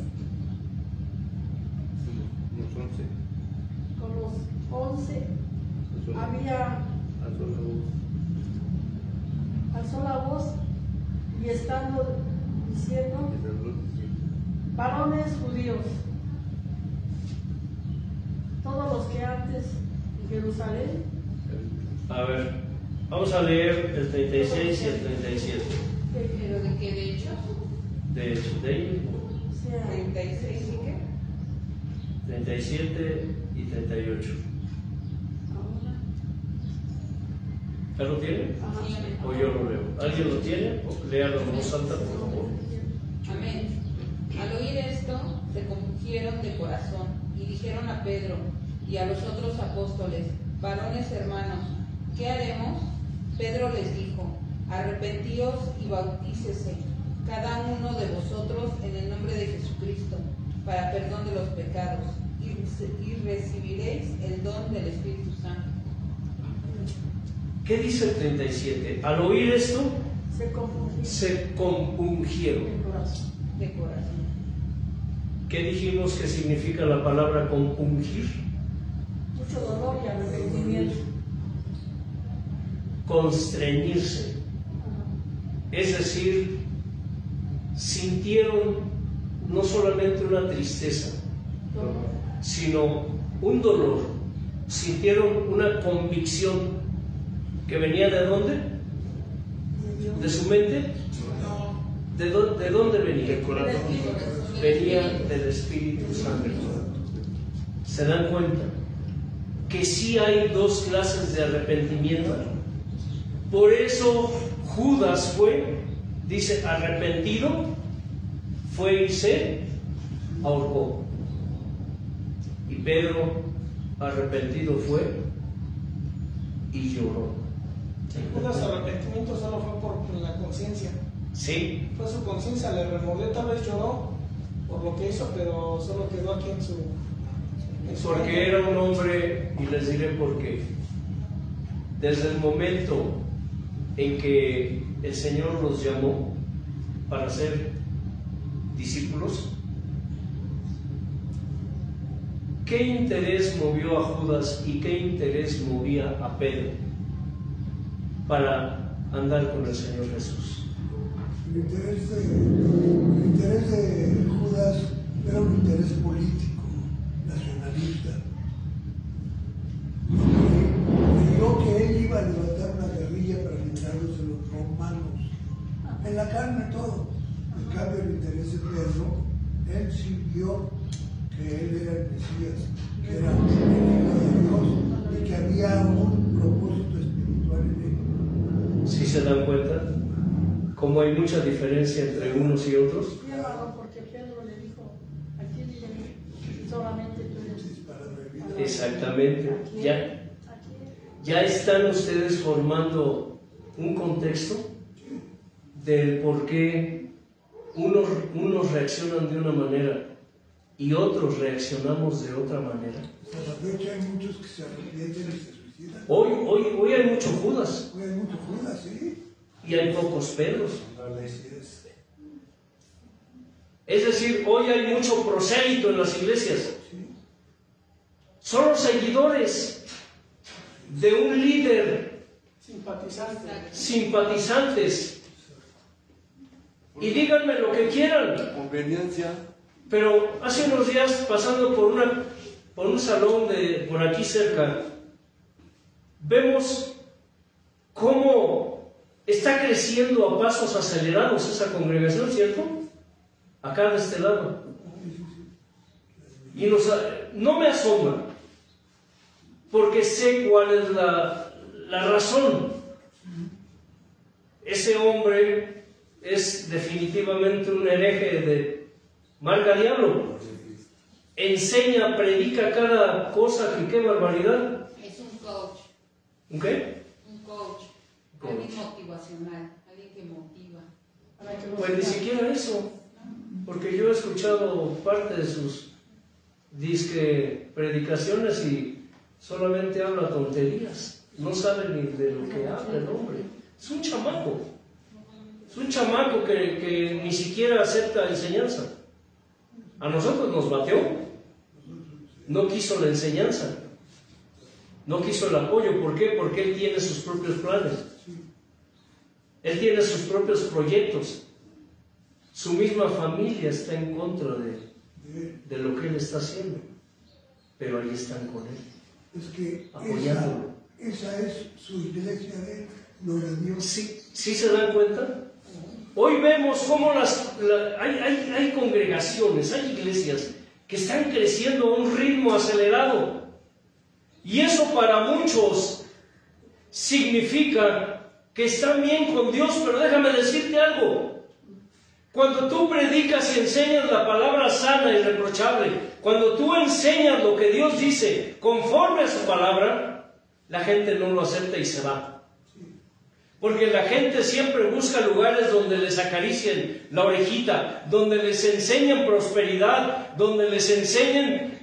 Los 11. con los 11, alzó la voz y estando diciendo, varones judíos, todos los que antes en Jerusalén. A ver, vamos a leer el 36 y el 37. ¿Pero de qué? ¿De Hechos? De Hechos, de ahí mismo. 36 y qué? 37 y 38. ¿Ya lo tiene? ¿O yo lo leo? ¿Alguien lo tiene? Léalo en voz alta, por favor. Amén. Al oír esto, se compungieron de corazón y dijeron a Pedro y a los otros apóstoles, varones hermanos, ¿qué haremos? Pedro les dijo, arrepentíos y bautícese, cada uno de vosotros en el nombre de Jesucristo, para perdón de los pecados, y recibiréis el don del Espíritu Santo. ¿Qué dice el 37? Al oír esto, Se compungieron compungieron. De corazón. ¿Qué dijimos que significa la palabra compungir? mucho dolor y arrepentimiento. Constreñirse. Es decir, sintieron no solamente una tristeza, sino un dolor. Sintieron una convicción que venía ¿de dónde? ¿De su mente? ¿De dónde venía? Del corazón. Venía del Espíritu Santo. ¿Se dan cuenta? Que sí hay dos clases de arrepentimiento. Por eso Judas fue, dice, arrepentido, fue y se ahorcó. Y Pedro, arrepentido fue y lloró. Judas arrepentimiento solo fue por la conciencia. Sí. Fue su conciencia, le removió, tal vez lloró por lo que hizo, pero solo quedó aquí en su Porque era un hombre, y les diré por qué. Desde el momento en que el Señor los llamó para ser discípulos, ¿qué interés movió a Judas y qué interés movía a Pedro para andar con el Señor Jesús? El interés de Judas era un interés político, nacionalista. Creyó que él iba a levantar una guerrilla para librarlos de los romanos. En la carne todo. En cambio, el interés de Pedro, él sí vio que él era el Mesías, que era el Hijo de Dios y que había un propósito espiritual en él. ¿Sí se dan cuenta? Cómo hay mucha diferencia entre unos y otros. Sí, hermano, porque Pedro le dijo, aquí vive solamente tú eres. Exactamente. Ya están ustedes formando un contexto del por qué unos reaccionan de una manera y otros reaccionamos de otra manera. Hasta la fecha hay muchos que se arrepienten y se suicidan. Hoy hay mucho Judas. Hoy hay mucho Judas, sí. Y hay pocos Pedros. Es decir, hoy hay mucho prosélito en las iglesias. Son los seguidores de un líder, simpatizantes. Y díganme lo que quieran. Conveniencia. Pero hace unos días, pasando por un salón por aquí cerca, vemos cómo está creciendo a pasos acelerados esa congregación, ¿cierto? Acá de este lado. Y no me asombra, porque sé cuál es la razón. Ese hombre es definitivamente un hereje de marca diablo. Enseña, predica cada cosa, que qué barbaridad. Es un coach. ¿Un qué? Un coach. Alguien motivacional, alguien que motiva. Pues ni siquiera eso, porque yo he escuchado parte de sus predicaciones y solamente habla tonterías, no sabe ni de lo que habla el hombre. Es un chamaco que ni siquiera acepta enseñanza. A nosotros nos bateó, no quiso la enseñanza, no quiso el apoyo. ¿Por qué? Porque él tiene sus propios planes. Él tiene sus propios proyectos. Su misma familia está en contra de lo que él está haciendo. Pero ahí están con él. Es que apoyándolo. Esa es su iglesia de él, gloria a Dios. ¿Sí se dan cuenta? Hoy vemos cómo hay congregaciones, hay iglesias que están creciendo a un ritmo acelerado. Y eso para muchos significa que están bien con Dios, pero déjame decirte algo. Cuando tú predicas y enseñas la palabra sana y irreprochable, cuando tú enseñas lo que Dios dice conforme a su palabra, la gente no lo acepta y se va. Porque la gente siempre busca lugares donde les acaricien la orejita, donde les enseñan prosperidad, donde les enseñen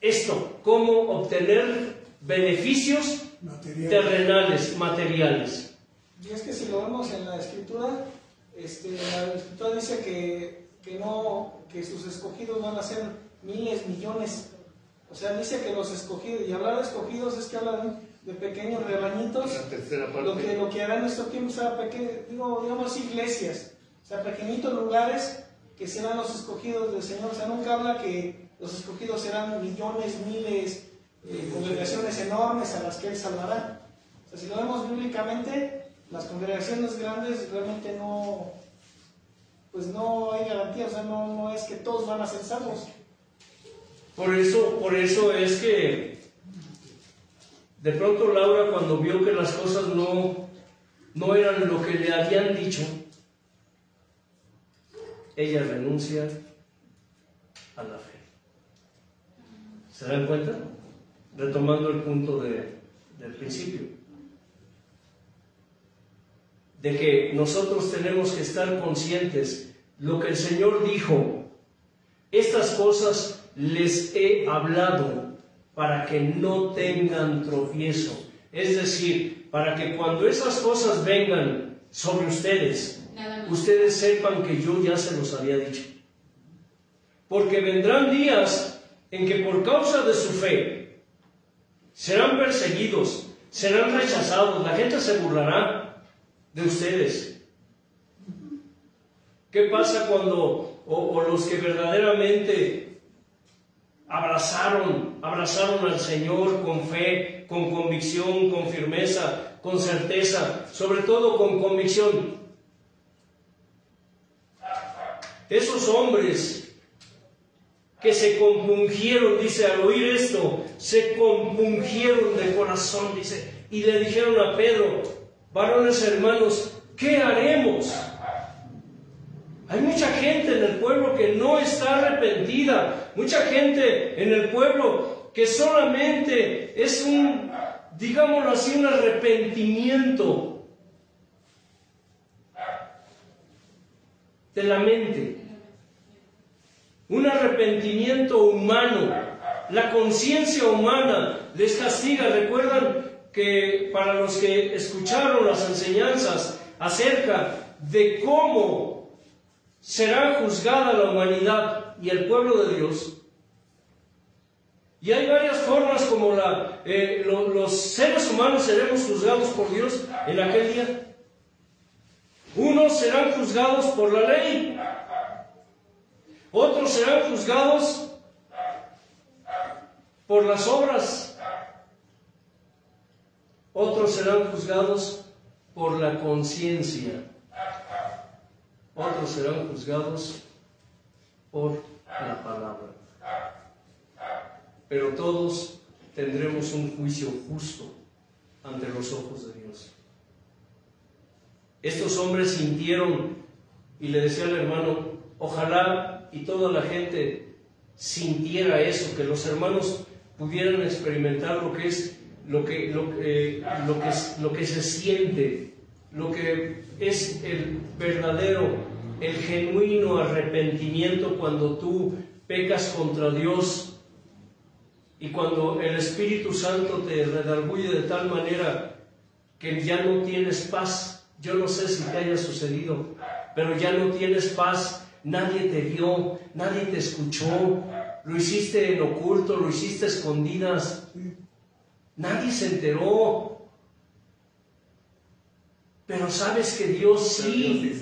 esto, cómo obtener beneficios terrenales, materiales. Y es que si lo vemos en la Escritura, la Escritura dice que sus escogidos van a ser miles, millones. O sea, dice que los escogidos, y hablar de escogidos es que habla de pequeños rebañitos. La tercera parte. Lo que hará en estos tiempos será digamos iglesias, o sea, pequeñitos lugares que serán los escogidos del Señor. O sea, nunca habla que los escogidos serán millones, miles, congregaciones enormes a las que Él salvará. O sea, si lo vemos bíblicamente, las congregaciones grandes realmente no hay garantía. O sea, no es que todos van a ser salvos. Por eso es que de pronto Laura, cuando vio que las cosas no no eran lo que le habían dicho, ella renuncia a la fe. ¿Se dan cuenta? Retomando el punto del principio, de que nosotros tenemos que estar conscientes lo que el Señor dijo: estas cosas les he hablado para que no tengan tropiezo. Es decir, para que cuando esas cosas vengan sobre ustedes, ustedes sepan que yo ya se los había dicho. Porque vendrán días en que por causa de su fe serán perseguidos, serán rechazados, la gente se burlará de ustedes. ¿Qué pasa cuando o los que verdaderamente abrazaron al Señor con fe, con convicción, con firmeza, con certeza, sobre todo con convicción? Esos hombres que se compungieron, dice, al oír esto, se compungieron de corazón, dice, y le dijeron a Pedro: varones hermanos, ¿qué haremos? Hay mucha gente en el pueblo que no está arrepentida, mucha gente en el pueblo que solamente es digámoslo así, un arrepentimiento de la mente, un arrepentimiento humano. La conciencia humana les castiga. Recuerdan que para los que escucharon las enseñanzas acerca de cómo será juzgada la humanidad y el pueblo de Dios, y hay varias formas como los seres humanos seremos juzgados por Dios en aquel día. Unos serán juzgados por la ley, otros serán juzgados por las obras, otros serán juzgados por la conciencia, otros serán juzgados por la palabra. Pero todos tendremos un juicio justo ante los ojos de Dios. Estos hombres sintieron, y le decía al hermano, ojalá y toda la gente sintiera eso, que los hermanos pudieran experimentar lo que se siente, lo que es el verdadero, el genuino arrepentimiento cuando tú pecas contra Dios y cuando el Espíritu Santo te redarguye de tal manera que ya no tienes paz. Yo no sé si te haya sucedido, pero ya no tienes paz. Nadie te vio, nadie te escuchó, lo hiciste en oculto, lo hiciste a escondidas, nadie se enteró. Pero sabes que Dios sí,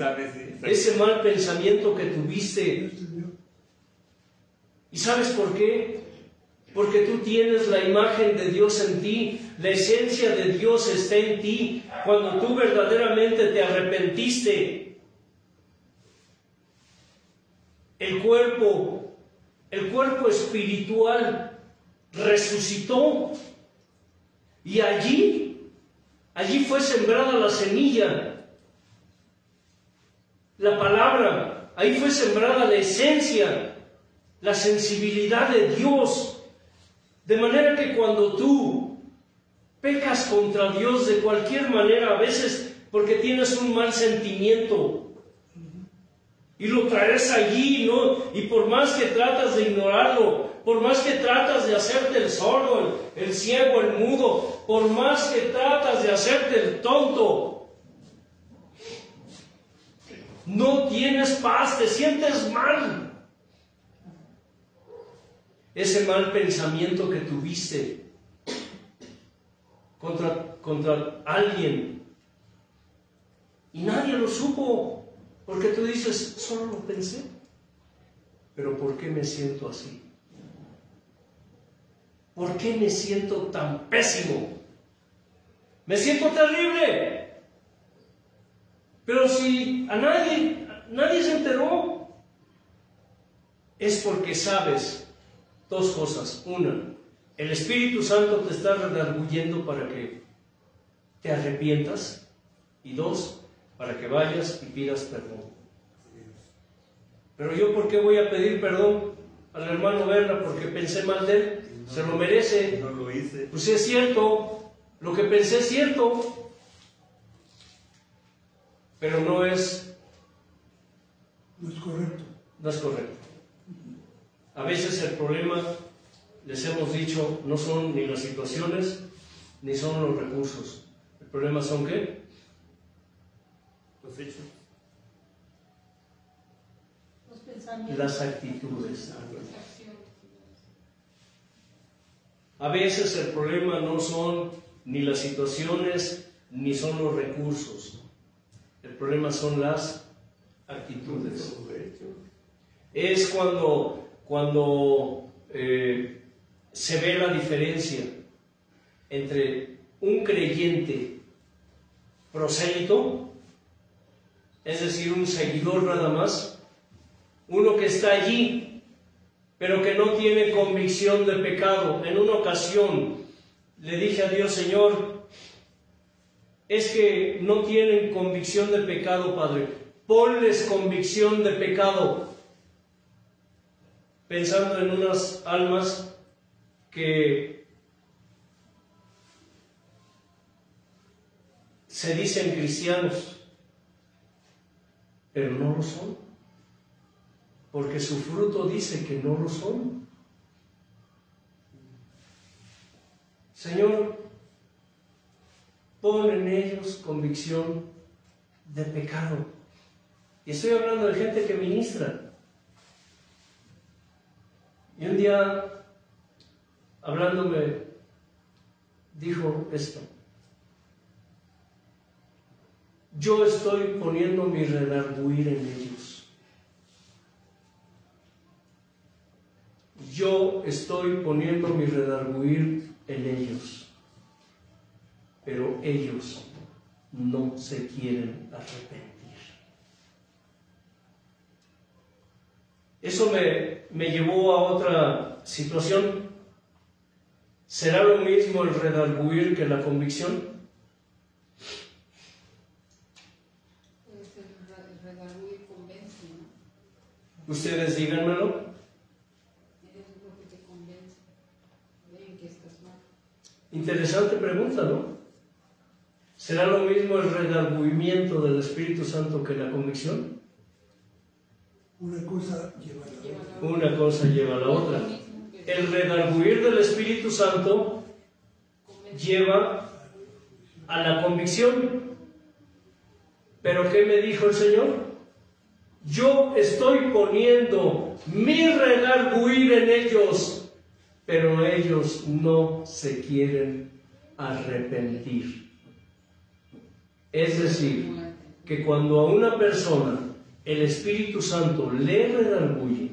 ese mal pensamiento que tuviste. ¿Y sabes por qué? Porque tú tienes la imagen de Dios en ti, la esencia de Dios está en ti. Cuando tú verdaderamente te arrepentiste, el cuerpo espiritual resucitó, y allí fue sembrada la semilla, la palabra, ahí fue sembrada la esencia, la sensibilidad de Dios. De manera que cuando tú pecas contra Dios de cualquier manera, a veces porque tienes un mal sentimiento y lo traes allí, ¿no? Y por más que tratas de ignorarlo, por más que tratas de hacerte el sordo, el ciego, el mudo, por más que tratas de hacerte el tonto, no tienes paz, te sientes mal. Ese mal pensamiento que tuviste contra alguien y nadie lo supo, porque tú dices, solo lo pensé, pero ¿por qué me siento así? ¿Por qué me siento tan pésimo? Me siento terrible, pero si a nadie se enteró, es porque sabes dos cosas. Una, el Espíritu Santo te está redarguyendo para que te arrepientas. Y 2, para que vayas y pidas perdón. Pero yo, ¿por qué voy a pedir perdón al hermano Berna? Porque pensé mal de él. Se lo merece. No lo hice. Pues es cierto, lo que pensé es cierto, pero no es correcto. No es correcto. A veces el problema, les hemos dicho, no son ni las situaciones, ni son los recursos. El problema son ¿qué? Los hechos. Los pensamientos. Las actitudes. A veces el problema no son ni las situaciones, ni son los recursos. El problema son las actitudes. Es cuando se ve la diferencia entre un creyente prosélito, es decir, un seguidor nada más, uno que está allí, pero que no tiene convicción de pecado. En una ocasión le dije a Dios: Señor, es que no tienen convicción de pecado, Padre, ponles convicción de pecado. Pensando en unas almas que se dicen cristianos, pero no lo son, porque su fruto dice que no lo son. Señor, pon en ellos convicción de pecado. Y estoy hablando de gente que ministra. Y un día, hablándome, dijo esto: yo estoy poniendo mi redarguir en ellos. Yo estoy poniendo mi redarguir en ellos. Pero ellos no se quieren arrepentir. Eso me llevó a otra situación. ¿Será lo mismo el redarguir que la convicción? El redarguir convence, ¿no? Ustedes díganmelo. Es lo que te convence. Ven que estás mal. Interesante pregunta, ¿no? ¿Será lo mismo el redargüimiento del Espíritu Santo que la convicción? Una cosa lleva a la otra. Una cosa lleva a la otra. El redarguir del Espíritu Santo lleva a la convicción. ¿Pero qué me dijo el Señor? Yo estoy poniendo mi redarguir en ellos, pero ellos no se quieren arrepentir. Es decir, que cuando a una persona el Espíritu Santo le redarguye,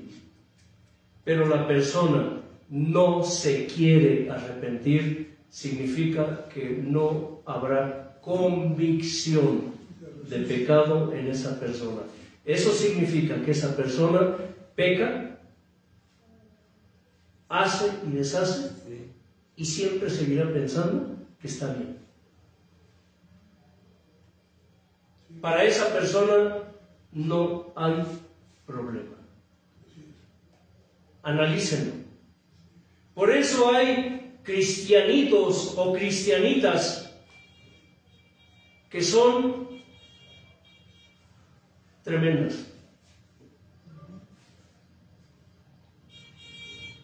pero la persona no se quiere arrepentir, significa que no habrá convicción de pecado en esa persona. Eso significa que esa persona peca, hace y deshace, y siempre seguirá pensando que está bien. Para esa persona no hay problema. Analícenlo. Por eso hay cristianitos o cristianitas que son tremendas,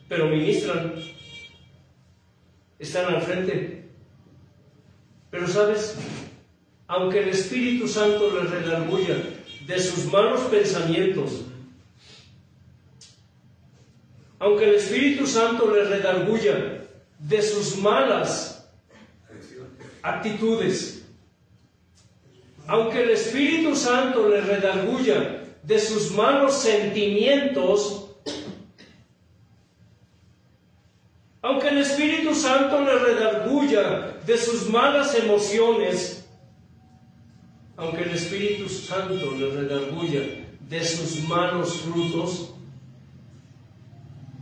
pero ministran, están al frente. Pero ¿sabes? Aunque el Espíritu Santo les redarguya de sus malos pensamientos, aunque el Espíritu Santo les redarguya de sus malas actitudes, aunque el Espíritu Santo les redarguya de sus malos sentimientos, aunque el Espíritu Santo les redarguya de sus malas emociones, aunque el Espíritu Santo les redarguya de sus malos frutos,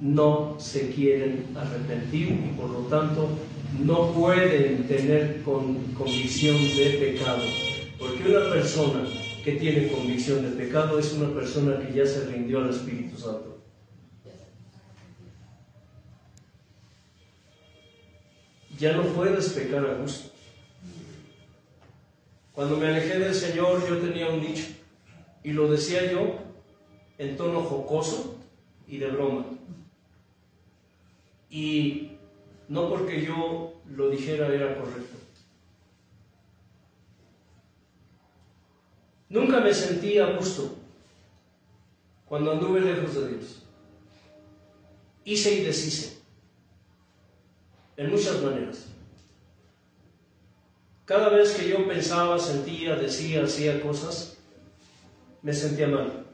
no se quieren arrepentir y por lo tanto no pueden tener convicción de pecado. Porque una persona que tiene convicción de pecado es una persona que ya se rindió al Espíritu Santo. Ya no puedes pecar a gusto. Cuando me alejé del Señor, yo tenía un dicho, y lo decía yo en tono jocoso y de broma. Y no porque yo lo dijera era correcto. Nunca me sentí a gusto cuando anduve lejos de Dios. Hice y deshice, en muchas maneras. Cada vez que yo pensaba, sentía, decía, hacía cosas, me sentía mal.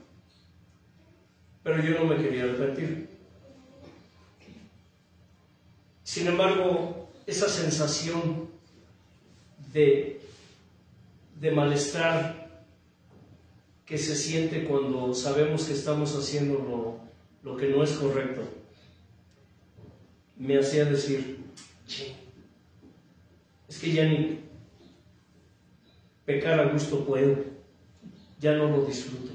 Pero yo no me quería arrepentir. Sin embargo, esa sensación de malestar que se siente cuando sabemos que estamos haciendo lo que no es correcto, me hacía decir, es que ya ni pecar a gusto puedo, ya no lo disfruto.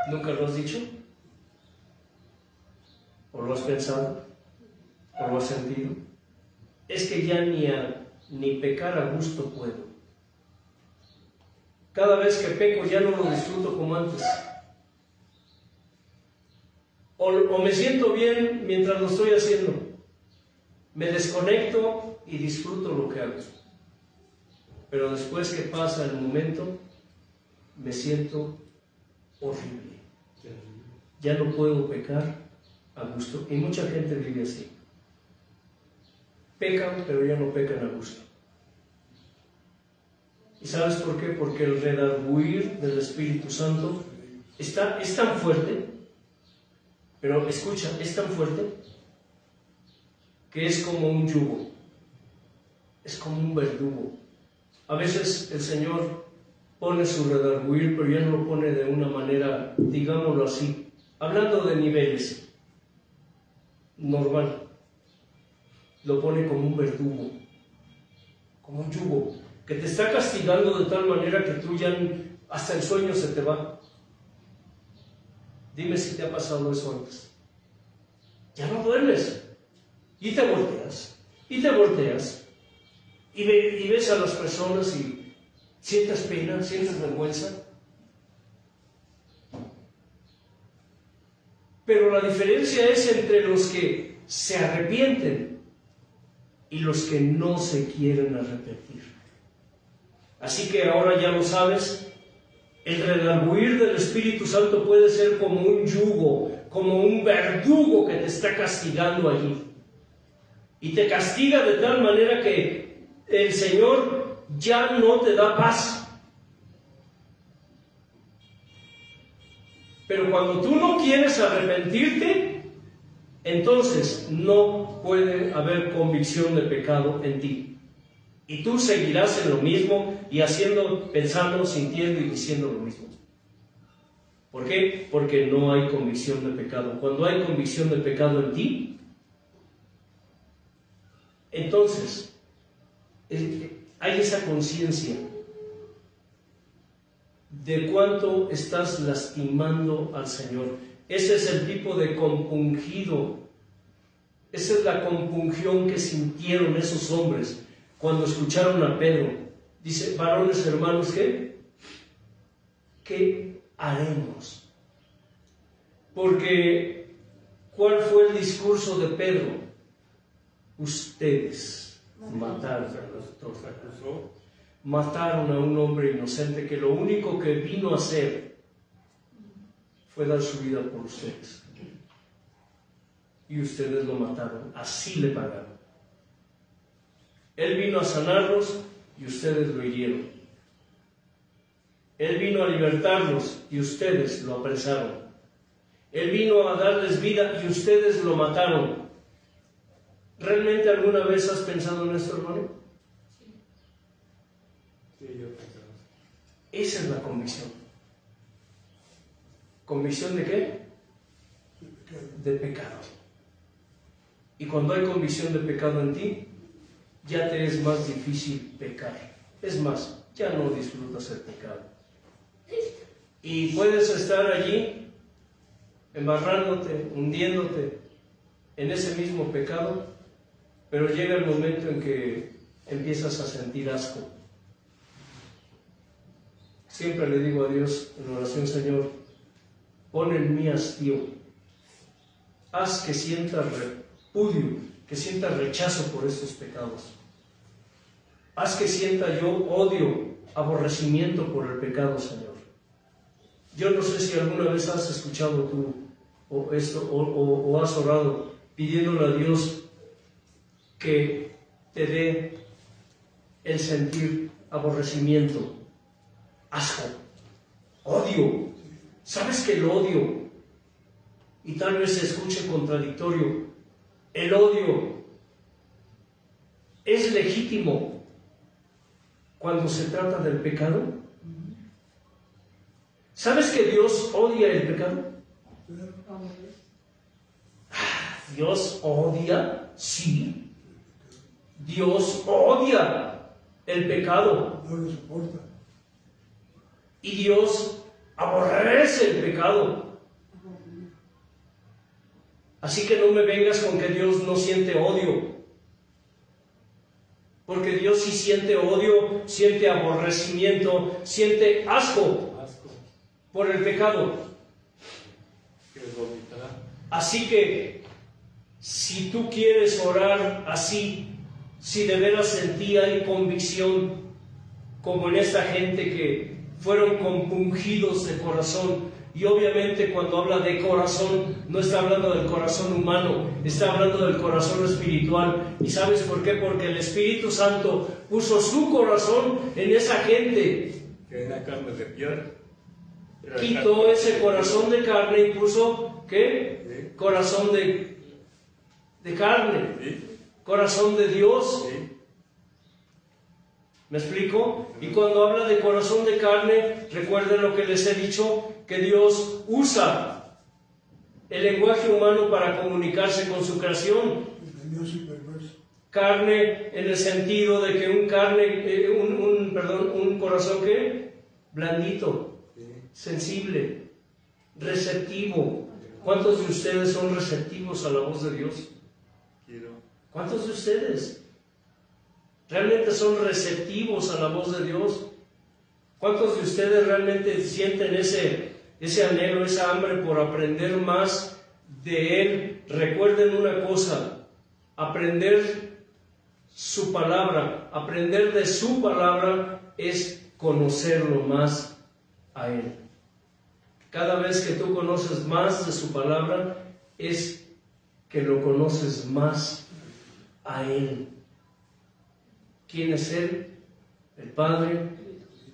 ¿Nunca lo has dicho? ¿O lo has pensado? ¿O lo has sentido? Es que ya ni pecar a gusto puedo. Cada vez que peco ya no lo disfruto como antes. O me siento bien mientras lo estoy haciendo. Me desconecto y disfruto lo que hago. Pero después que pasa el momento, me siento horrible. Ya no puedo pecar a gusto. Y mucha gente vive así. Pecan, pero ya no pecan a gusto. ¿Y sabes por qué? Porque el redarguir del Espíritu Santo es tan fuerte, pero escucha, es tan fuerte que es como un yugo, es como un verdugo. A veces el Señor pone su redarguir, pero ya no lo pone de una manera, digámoslo así, hablando de niveles, normal. Lo pone como un verdugo, como un yugo, que te está castigando de tal manera que tú ya hasta el sueño se te va. Dime si te ha pasado eso antes. Ya no duermes. Y te volteas. Y te volteas. Y ves a las personas y sientes pena, sientes vergüenza. Pero la diferencia es entre los que se arrepienten y los que no se quieren arrepentir. Así que ahora ya lo sabes, el redarguir del Espíritu Santo puede ser como un yugo, como un verdugo que te está castigando allí. Y te castiga de tal manera que el Señor ya no te da paz. Pero cuando tú no quieres arrepentirte, entonces no puede haber convicción de pecado en ti. Y tú seguirás en lo mismo y haciendo, pensando, sintiendo y diciendo lo mismo. ¿Por qué? Porque no hay convicción de pecado. Cuando hay convicción de pecado en ti, entonces hay esa conciencia de cuánto estás lastimando al Señor. Ese es el tipo de compungido. Esa es la compungión que sintieron esos hombres cuando escucharon a Pedro. Dice, varones hermanos, ¿qué haremos? Porque, ¿cuál fue el discurso de Pedro? Ustedes mataron a un hombre inocente que lo único que vino a hacer fue dar su vida por ustedes. Y ustedes lo mataron, así le pagaron. Él vino a sanarlos y ustedes lo hirieron. Él vino a libertarlos y ustedes lo apresaron. Él vino a darles vida y ustedes lo mataron. ¿Realmente alguna vez has pensado en esto, hermano? Sí, yo pensaba. Esa es la convicción. ¿Convicción de qué? De pecado. Y cuando hay convicción de pecado en ti, ya te es más difícil pecar. Es más, ya no disfrutas el pecado. Y puedes estar allí embarrándote, hundiéndote en ese mismo pecado, pero llega el momento en que empiezas a sentir asco. Siempre le digo a Dios en oración: Señor, pon en mí hastío, haz que sienta repudio, que sienta rechazo por estos pecados, haz que sienta yo odio, aborrecimiento por el pecado, Señor. Yo no sé si alguna vez has escuchado tú o has orado pidiéndole a Dios que te dé el sentir aborrecimiento, asco, odio. ¿Sabes que el odio, y tal vez se escuche contradictorio, el odio es legítimo cuando se trata del pecado? ¿Sabes que Dios odia el pecado? ¿Dios odia? Sí. Dios odia el pecado. No lo soporta. Y Dios aborrece el pecado. Así que no me vengas con que Dios no siente odio. Porque Dios sí siente odio, siente aborrecimiento, siente asco por el pecado. Así que si tú quieres orar así, si de veras sentía y convicción, como en esta gente que fueron compungidos de corazón, y obviamente cuando habla de corazón, no está hablando del corazón humano, está hablando del corazón espiritual. ¿Y sabes por qué? Porque el Espíritu Santo puso su corazón en esa gente. Que era carne de piedra. Quitó ese corazón de carne y puso, ¿qué? Sí. Corazón de carne. Sí. Corazón de Dios. Sí. ¿Me explico? Y cuando habla de corazón de carne, recuerden lo que les he dicho, que Dios usa el lenguaje humano para comunicarse con su creación. Carne en el sentido de que un corazón ¿qué? Blandito, sensible, receptivo. ¿Cuántos de ustedes son receptivos a la voz de Dios? ¿Cuántos de ustedes realmente son receptivos a la voz de Dios? ¿Cuántos de ustedes realmente sienten ese anhelo, esa hambre por aprender más de Él? Recuerden una cosa: aprender su palabra, aprender de su palabra es conocerlo más a Él. Cada vez que tú conoces más de su palabra, es que lo conoces más a Él. ¿Quién es Él? El Padre,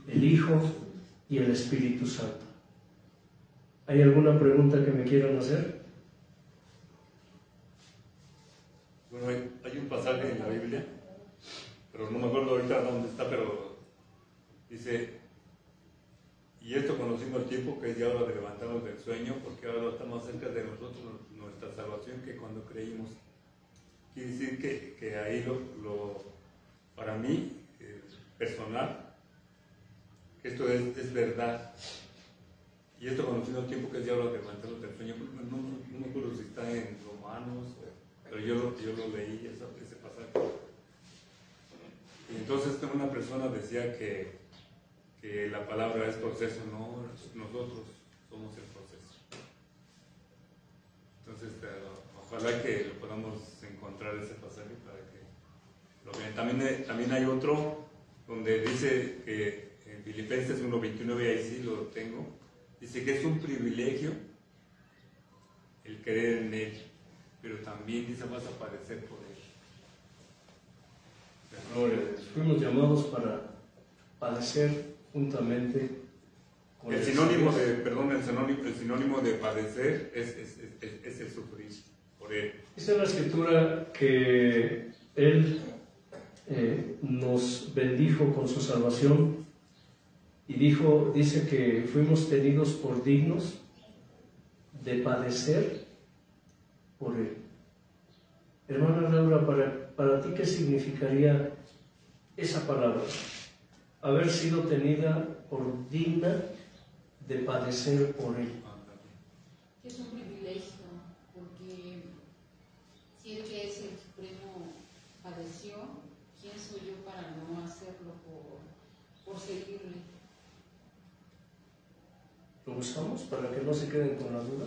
el Hijo y el Espíritu Santo. ¿Hay alguna pregunta que me quieran hacer? Bueno, hay un pasaje en la Biblia, pero no me acuerdo ahorita dónde está, pero dice: y esto conocimos el tiempo que es ya hora de levantarnos del sueño, porque ahora está más cerca de nosotros nuestra salvación que cuando creímos. Quiere decir que ahí para mí, personal, que esto es verdad. Y esto conociendo el tiempo que es ya hora de levantarnos del sueño, no me acuerdo si está en Romanos, pero yo lo leí, ese pasaje. Y entonces una persona decía que la palabra es proceso, no, nosotros somos el proceso. Entonces, ojalá que lo podamos encontrar ese pasaje para que lo vean. También hay otro donde dice que en Filipenses 1:29, ahí sí lo tengo, dice que es un privilegio el creer en Él, pero también dice: vas a padecer por Él. Fuimos llamados para padecer juntamente con el sinónimo de padecer es el sufrir por Él. Dice en la Escritura que Él nos bendijo con su salvación y dice que fuimos tenidos por dignos de padecer por Él. Hermana Laura, para ti, ¿qué significaría esa palabra? Haber sido tenida por digna de padecer por Él. Es un privilegio, porque si Él que es el Supremo padeció, ¿quién soy yo para no hacerlo por seguirle? ¿Lo buscamos para que no se queden con la duda?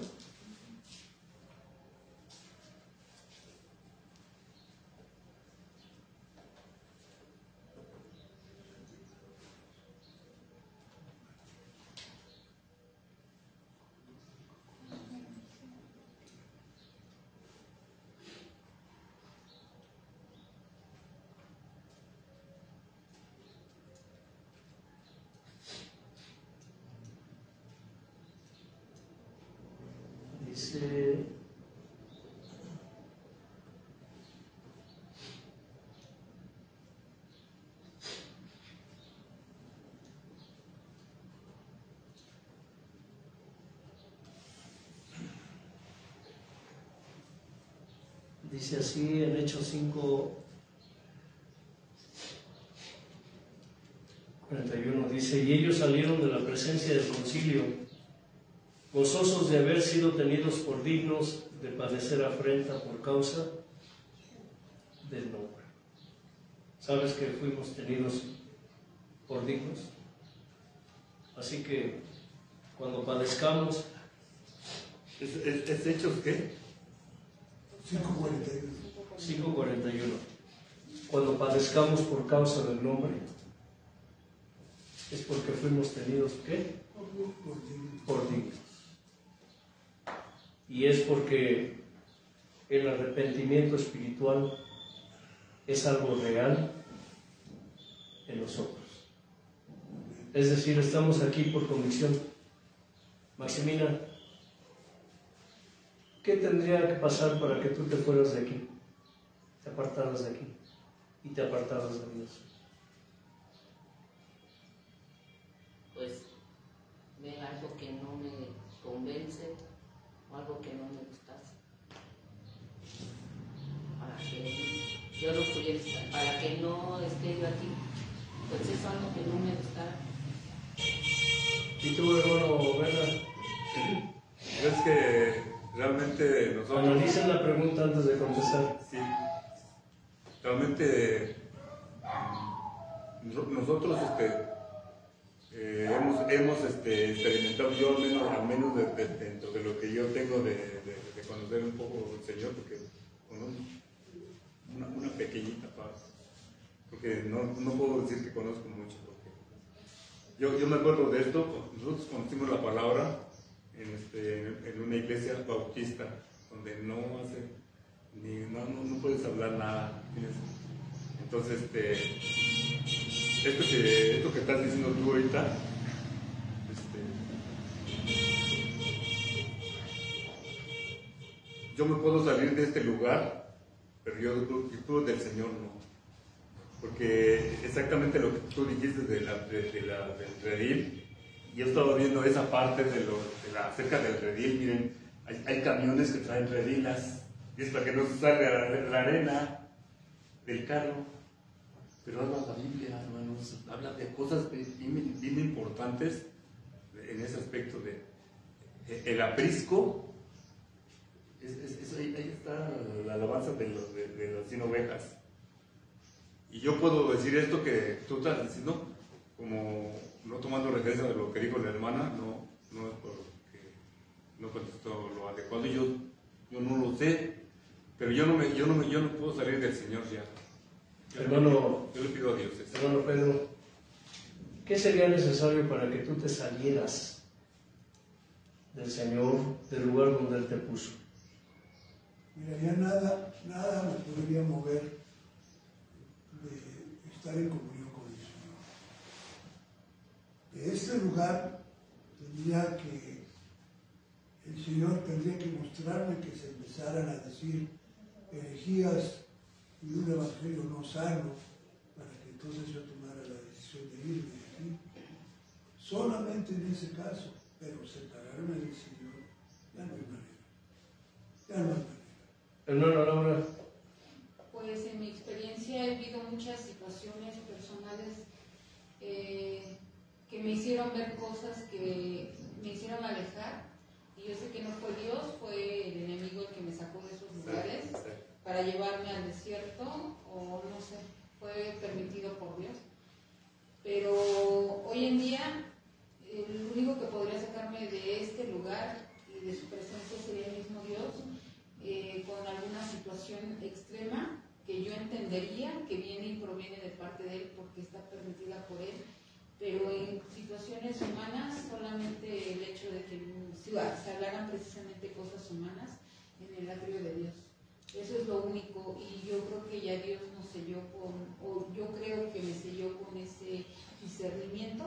Dice así en Hechos 5:41, dice: y ellos salieron de la presencia del concilio, gozosos de haber sido tenidos por dignos de padecer afrenta por causa del nombre. ¿Sabes que fuimos tenidos por dignos? Así que cuando padezcamos... ¿Es Hechos qué? 5:41. Cuando padezcamos por causa del nombre, es porque fuimos tenidos, ¿qué? Por dignos. Y es porque el arrepentimiento espiritual es algo real en nosotros. Es decir, estamos aquí por convicción. Maximina, ¿qué tendría que pasar para que tú te fueras de aquí, te apartaras de aquí y te apartaras de Dios? Pues ver algo que no me convence o algo que no me gustase, para que yo no pudiera estar, para que no esté yo aquí, pues es algo que no me gustara. ¿Y tú, hermano Vera? ¿Ves que realmente nosotros... Analicen la pregunta antes de contestar. Sí, realmente nosotros hemos experimentado, yo al menos dentro de lo que yo tengo de conocer un poco el Señor, porque con una pequeñita parte, porque no puedo decir que conozco mucho, porque yo me acuerdo de esto. Nosotros conocimos la palabra en una iglesia bautista, donde no puedes hablar nada. Entonces, esto que estás diciendo tú ahorita, yo me puedo salir de este lugar, pero yo del Señor no. Porque exactamente lo que tú dijiste del redil, yo estaba viendo esa parte acerca del redil. Miren, hay camiones que traen redilas, y es para que no se salga la arena del carro. Pero habla la Biblia, hermanos, habla de cosas bien importantes en ese aspecto de el aprisco. Ahí está la alabanza de las 100 ovejas. Y yo puedo decir esto que tú estás diciendo, como no tomando referencia de lo que dijo la hermana, no es porque no contestó lo adecuado. Yo no lo sé, pero yo no puedo salir del Señor ya. Hermano, yo le pido a Dios eso. Hermano Pedro, ¿qué sería necesario para que tú te salieras del Señor, del lugar donde Él te puso? Mira, ya nada me podría mover de estar en comunión con el Señor. De este lugar el Señor tendría que mostrarme que se empezaran a decir herejías y un evangelio no sano, para que entonces yo tomara la decisión de irme de aquí. Solamente en ese caso, pero separarme del Señor, ya no hay manera. Ya no hay manera. Hermano Laura, cosas que me hicieron alejar, y yo sé que no fue Dios, fue el enemigo el que me sacó de esos lugares para llevarme al desierto, o no sé, fue permitido por Dios. Pero hoy en día, el único que podría sacarme de este lugar y de su presencia sería el mismo Dios, con alguna situación extrema que yo entendería que viene y proviene de parte de Él porque está permitida por Él, pero en situaciones humanas solamente el hecho de que se hablaran precisamente cosas humanas en el atrio de Dios. Eso es lo único, y yo creo que ya Dios nos selló o yo creo que me selló con ese discernimiento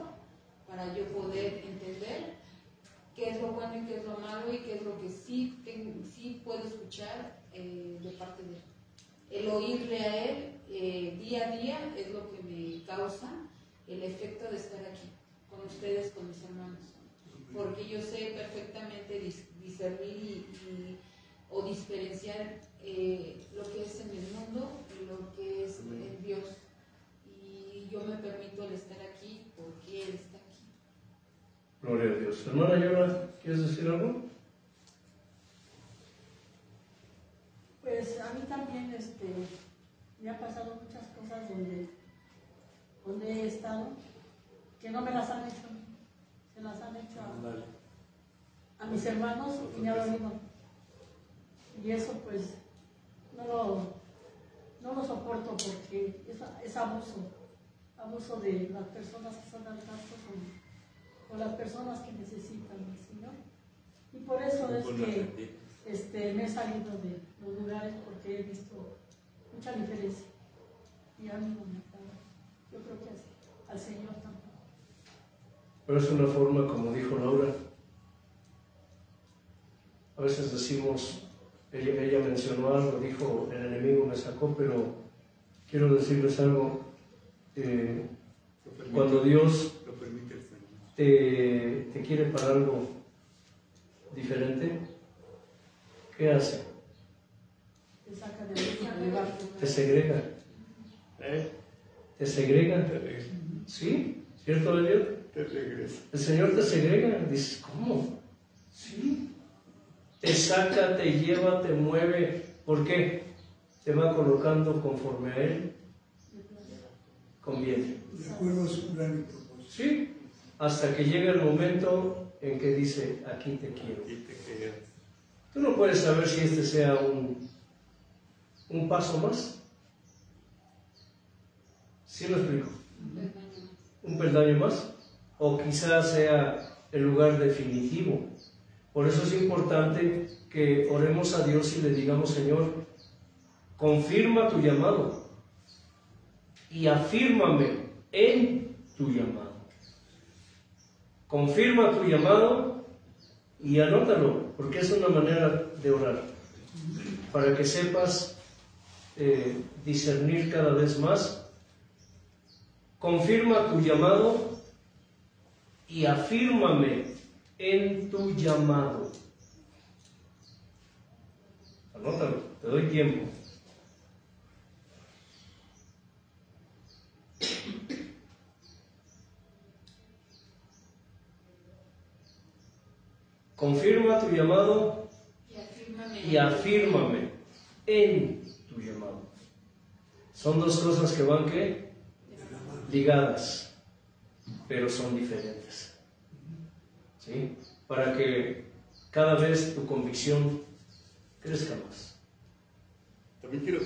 para yo poder entender qué es lo bueno y qué es lo malo y qué es lo que sí puedo escuchar de parte de Él. El oírle a Él día a día es lo que me causa el efecto de estar aquí con ustedes, con mis hermanos, porque yo sé perfectamente discernir o diferenciar lo que es en el mundo y lo que es en Dios, y yo me permito el estar aquí porque Él está aquí. Gloria a Dios. Hermana Yola, ¿quieres decir algo? Pues a mí también me han pasado muchas cosas donde he estado que no me las han hecho, se las han hecho a mis hermanos y me ha dolido. Y eso pues no lo soporto porque es abuso de las personas que son al caso con las personas que necesitan al Señor. Y por eso es que me he salido de los lugares porque he visto mucha diferencia. Y a mí no me agrada. Yo creo que al Señor tampoco. Pero es una forma, como dijo Laura, a veces decimos, ella mencionó algo, dijo, el enemigo me sacó, pero quiero decirles algo, cuando Dios te quiere para algo diferente, ¿qué hace? Te saca de lugar. Te segrega. Te segrega. ¿Sí? ¿Cierto, Elliot? Te regresa. El Señor te segrega. Dices, ¿cómo? Sí. Te saca, te lleva, te mueve. ¿Por qué? Te va colocando conforme a Él conviene. De acuerdo a su plan y propósito. Sí. Hasta que llega el momento en que dice, aquí te quiero. Y te quedas. Tú no puedes saber si este sea un paso más. ¿Sí me explico? Un peldaño más. O quizás sea el lugar definitivo. Por eso es importante que oremos a Dios y le digamos, Señor, confirma tu llamado y afírmame en tu llamado. Confirma tu llamado y anótalo, porque es una manera de orar, para que sepas discernir cada vez más. Confirma tu llamado y afírmame en tu llamado. Anótalo, te doy tiempo. Confirma tu llamado y afírmame en tu llamado. Son dos cosas que van, ¿qué? Ligadas, pero son diferentes. ¿Sí? Para que cada vez tu convicción crezca más.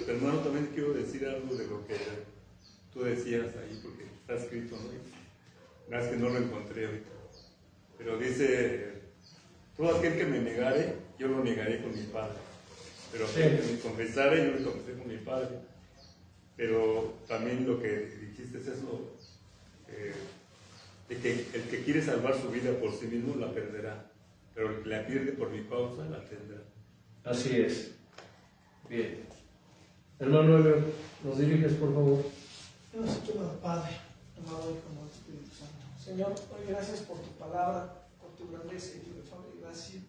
Hermano, también quiero decir algo de lo que tú decías ahí, porque está escrito, ¿no? Es que no lo encontré ahorita. Pero dice, todo aquel que me negare, yo lo negaré con mi Padre. Pero aquel que me confesare, yo lo confesaré con mi Padre. Pero también lo que dijiste es eso, de que el que quiere salvar su vida por sí mismo la perderá, pero el que la pierde por mi causa la tendrá. Así es. Bien. Hermano Elio, ¿nos diriges, por favor? Dios, amado Padre, amado Hijo, amado Espíritu Santo. Señor, hoy gracias por tu palabra, por tu grandeza y tu favor y gracia.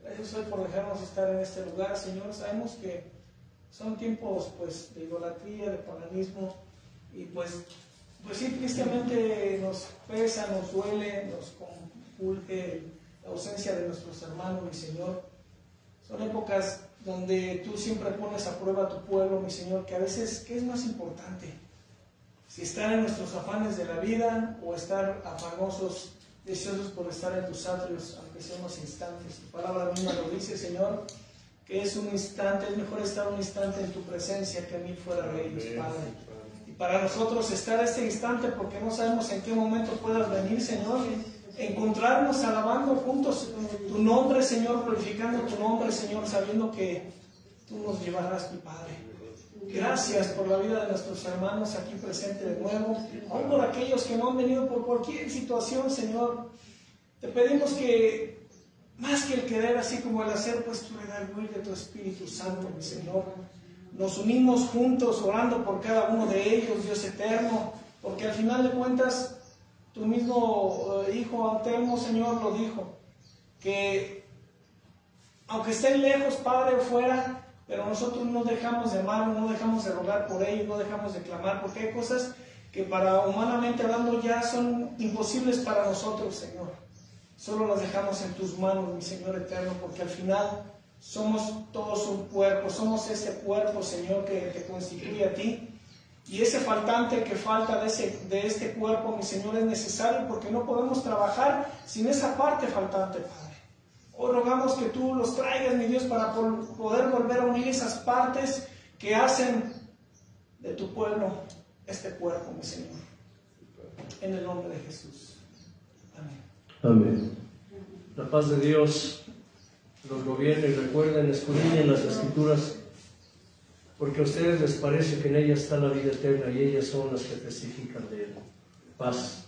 Gracias hoy por dejarnos estar en este lugar, Señor. Sabemos que son tiempos pues de idolatría, de paganismo, y pues pues sí, tristemente nos pesa, nos duele, nos compulge la ausencia de nuestros hermanos, mi Señor. Son épocas donde tú siempre pones a prueba a tu pueblo, mi Señor, que a veces, ¿qué es más importante? Si estar en nuestros afanes de la vida o estar afanosos, deseosos por estar en tus atrios, aunque sea unos instantes. Tu palabra misma lo dice, Señor, que es un instante, es mejor estar un instante en tu presencia que a mí fuera reyes, Padre. Y para nosotros estar este instante, porque no sabemos en qué momento puedas venir, Señor, encontrarnos alabando juntos tu nombre, Señor, glorificando tu nombre, Señor, sabiendo que tú nos llevarás, mi Padre. Gracias por la vida de nuestros hermanos aquí presentes de nuevo, aún por aquellos que no han venido por cualquier situación, Señor. Te pedimos que, más que el querer, así como el hacer, pues tu redarguir de tu Espíritu Santo, mi Señor. Nos unimos juntos orando por cada uno de ellos, Dios eterno, porque al final de cuentas, tu mismo Hijo eterno, Señor, lo dijo, que aunque estén lejos, Padre, fuera, pero nosotros no dejamos de amar, no dejamos de rogar por ellos, no dejamos de clamar, porque hay cosas que para humanamente hablando ya son imposibles para nosotros, Señor. Solo las dejamos en tus manos, mi Señor eterno, porque al final somos todos un cuerpo, somos ese cuerpo, Señor, que te constituye a ti. Y ese faltante que falta de este cuerpo, mi Señor, es necesario porque no podemos trabajar sin esa parte faltante, Padre. Hoy rogamos que tú los traigas, mi Dios, para poder volver a unir esas partes que hacen de tu pueblo este cuerpo, mi Señor. En el nombre de Jesús. Amén. Amén. La paz de Dios los gobierne y recuerden, escudriñen las Escrituras, porque a ustedes les parece que en ellas está la vida eterna y ellas son las que testifican de él. Paz.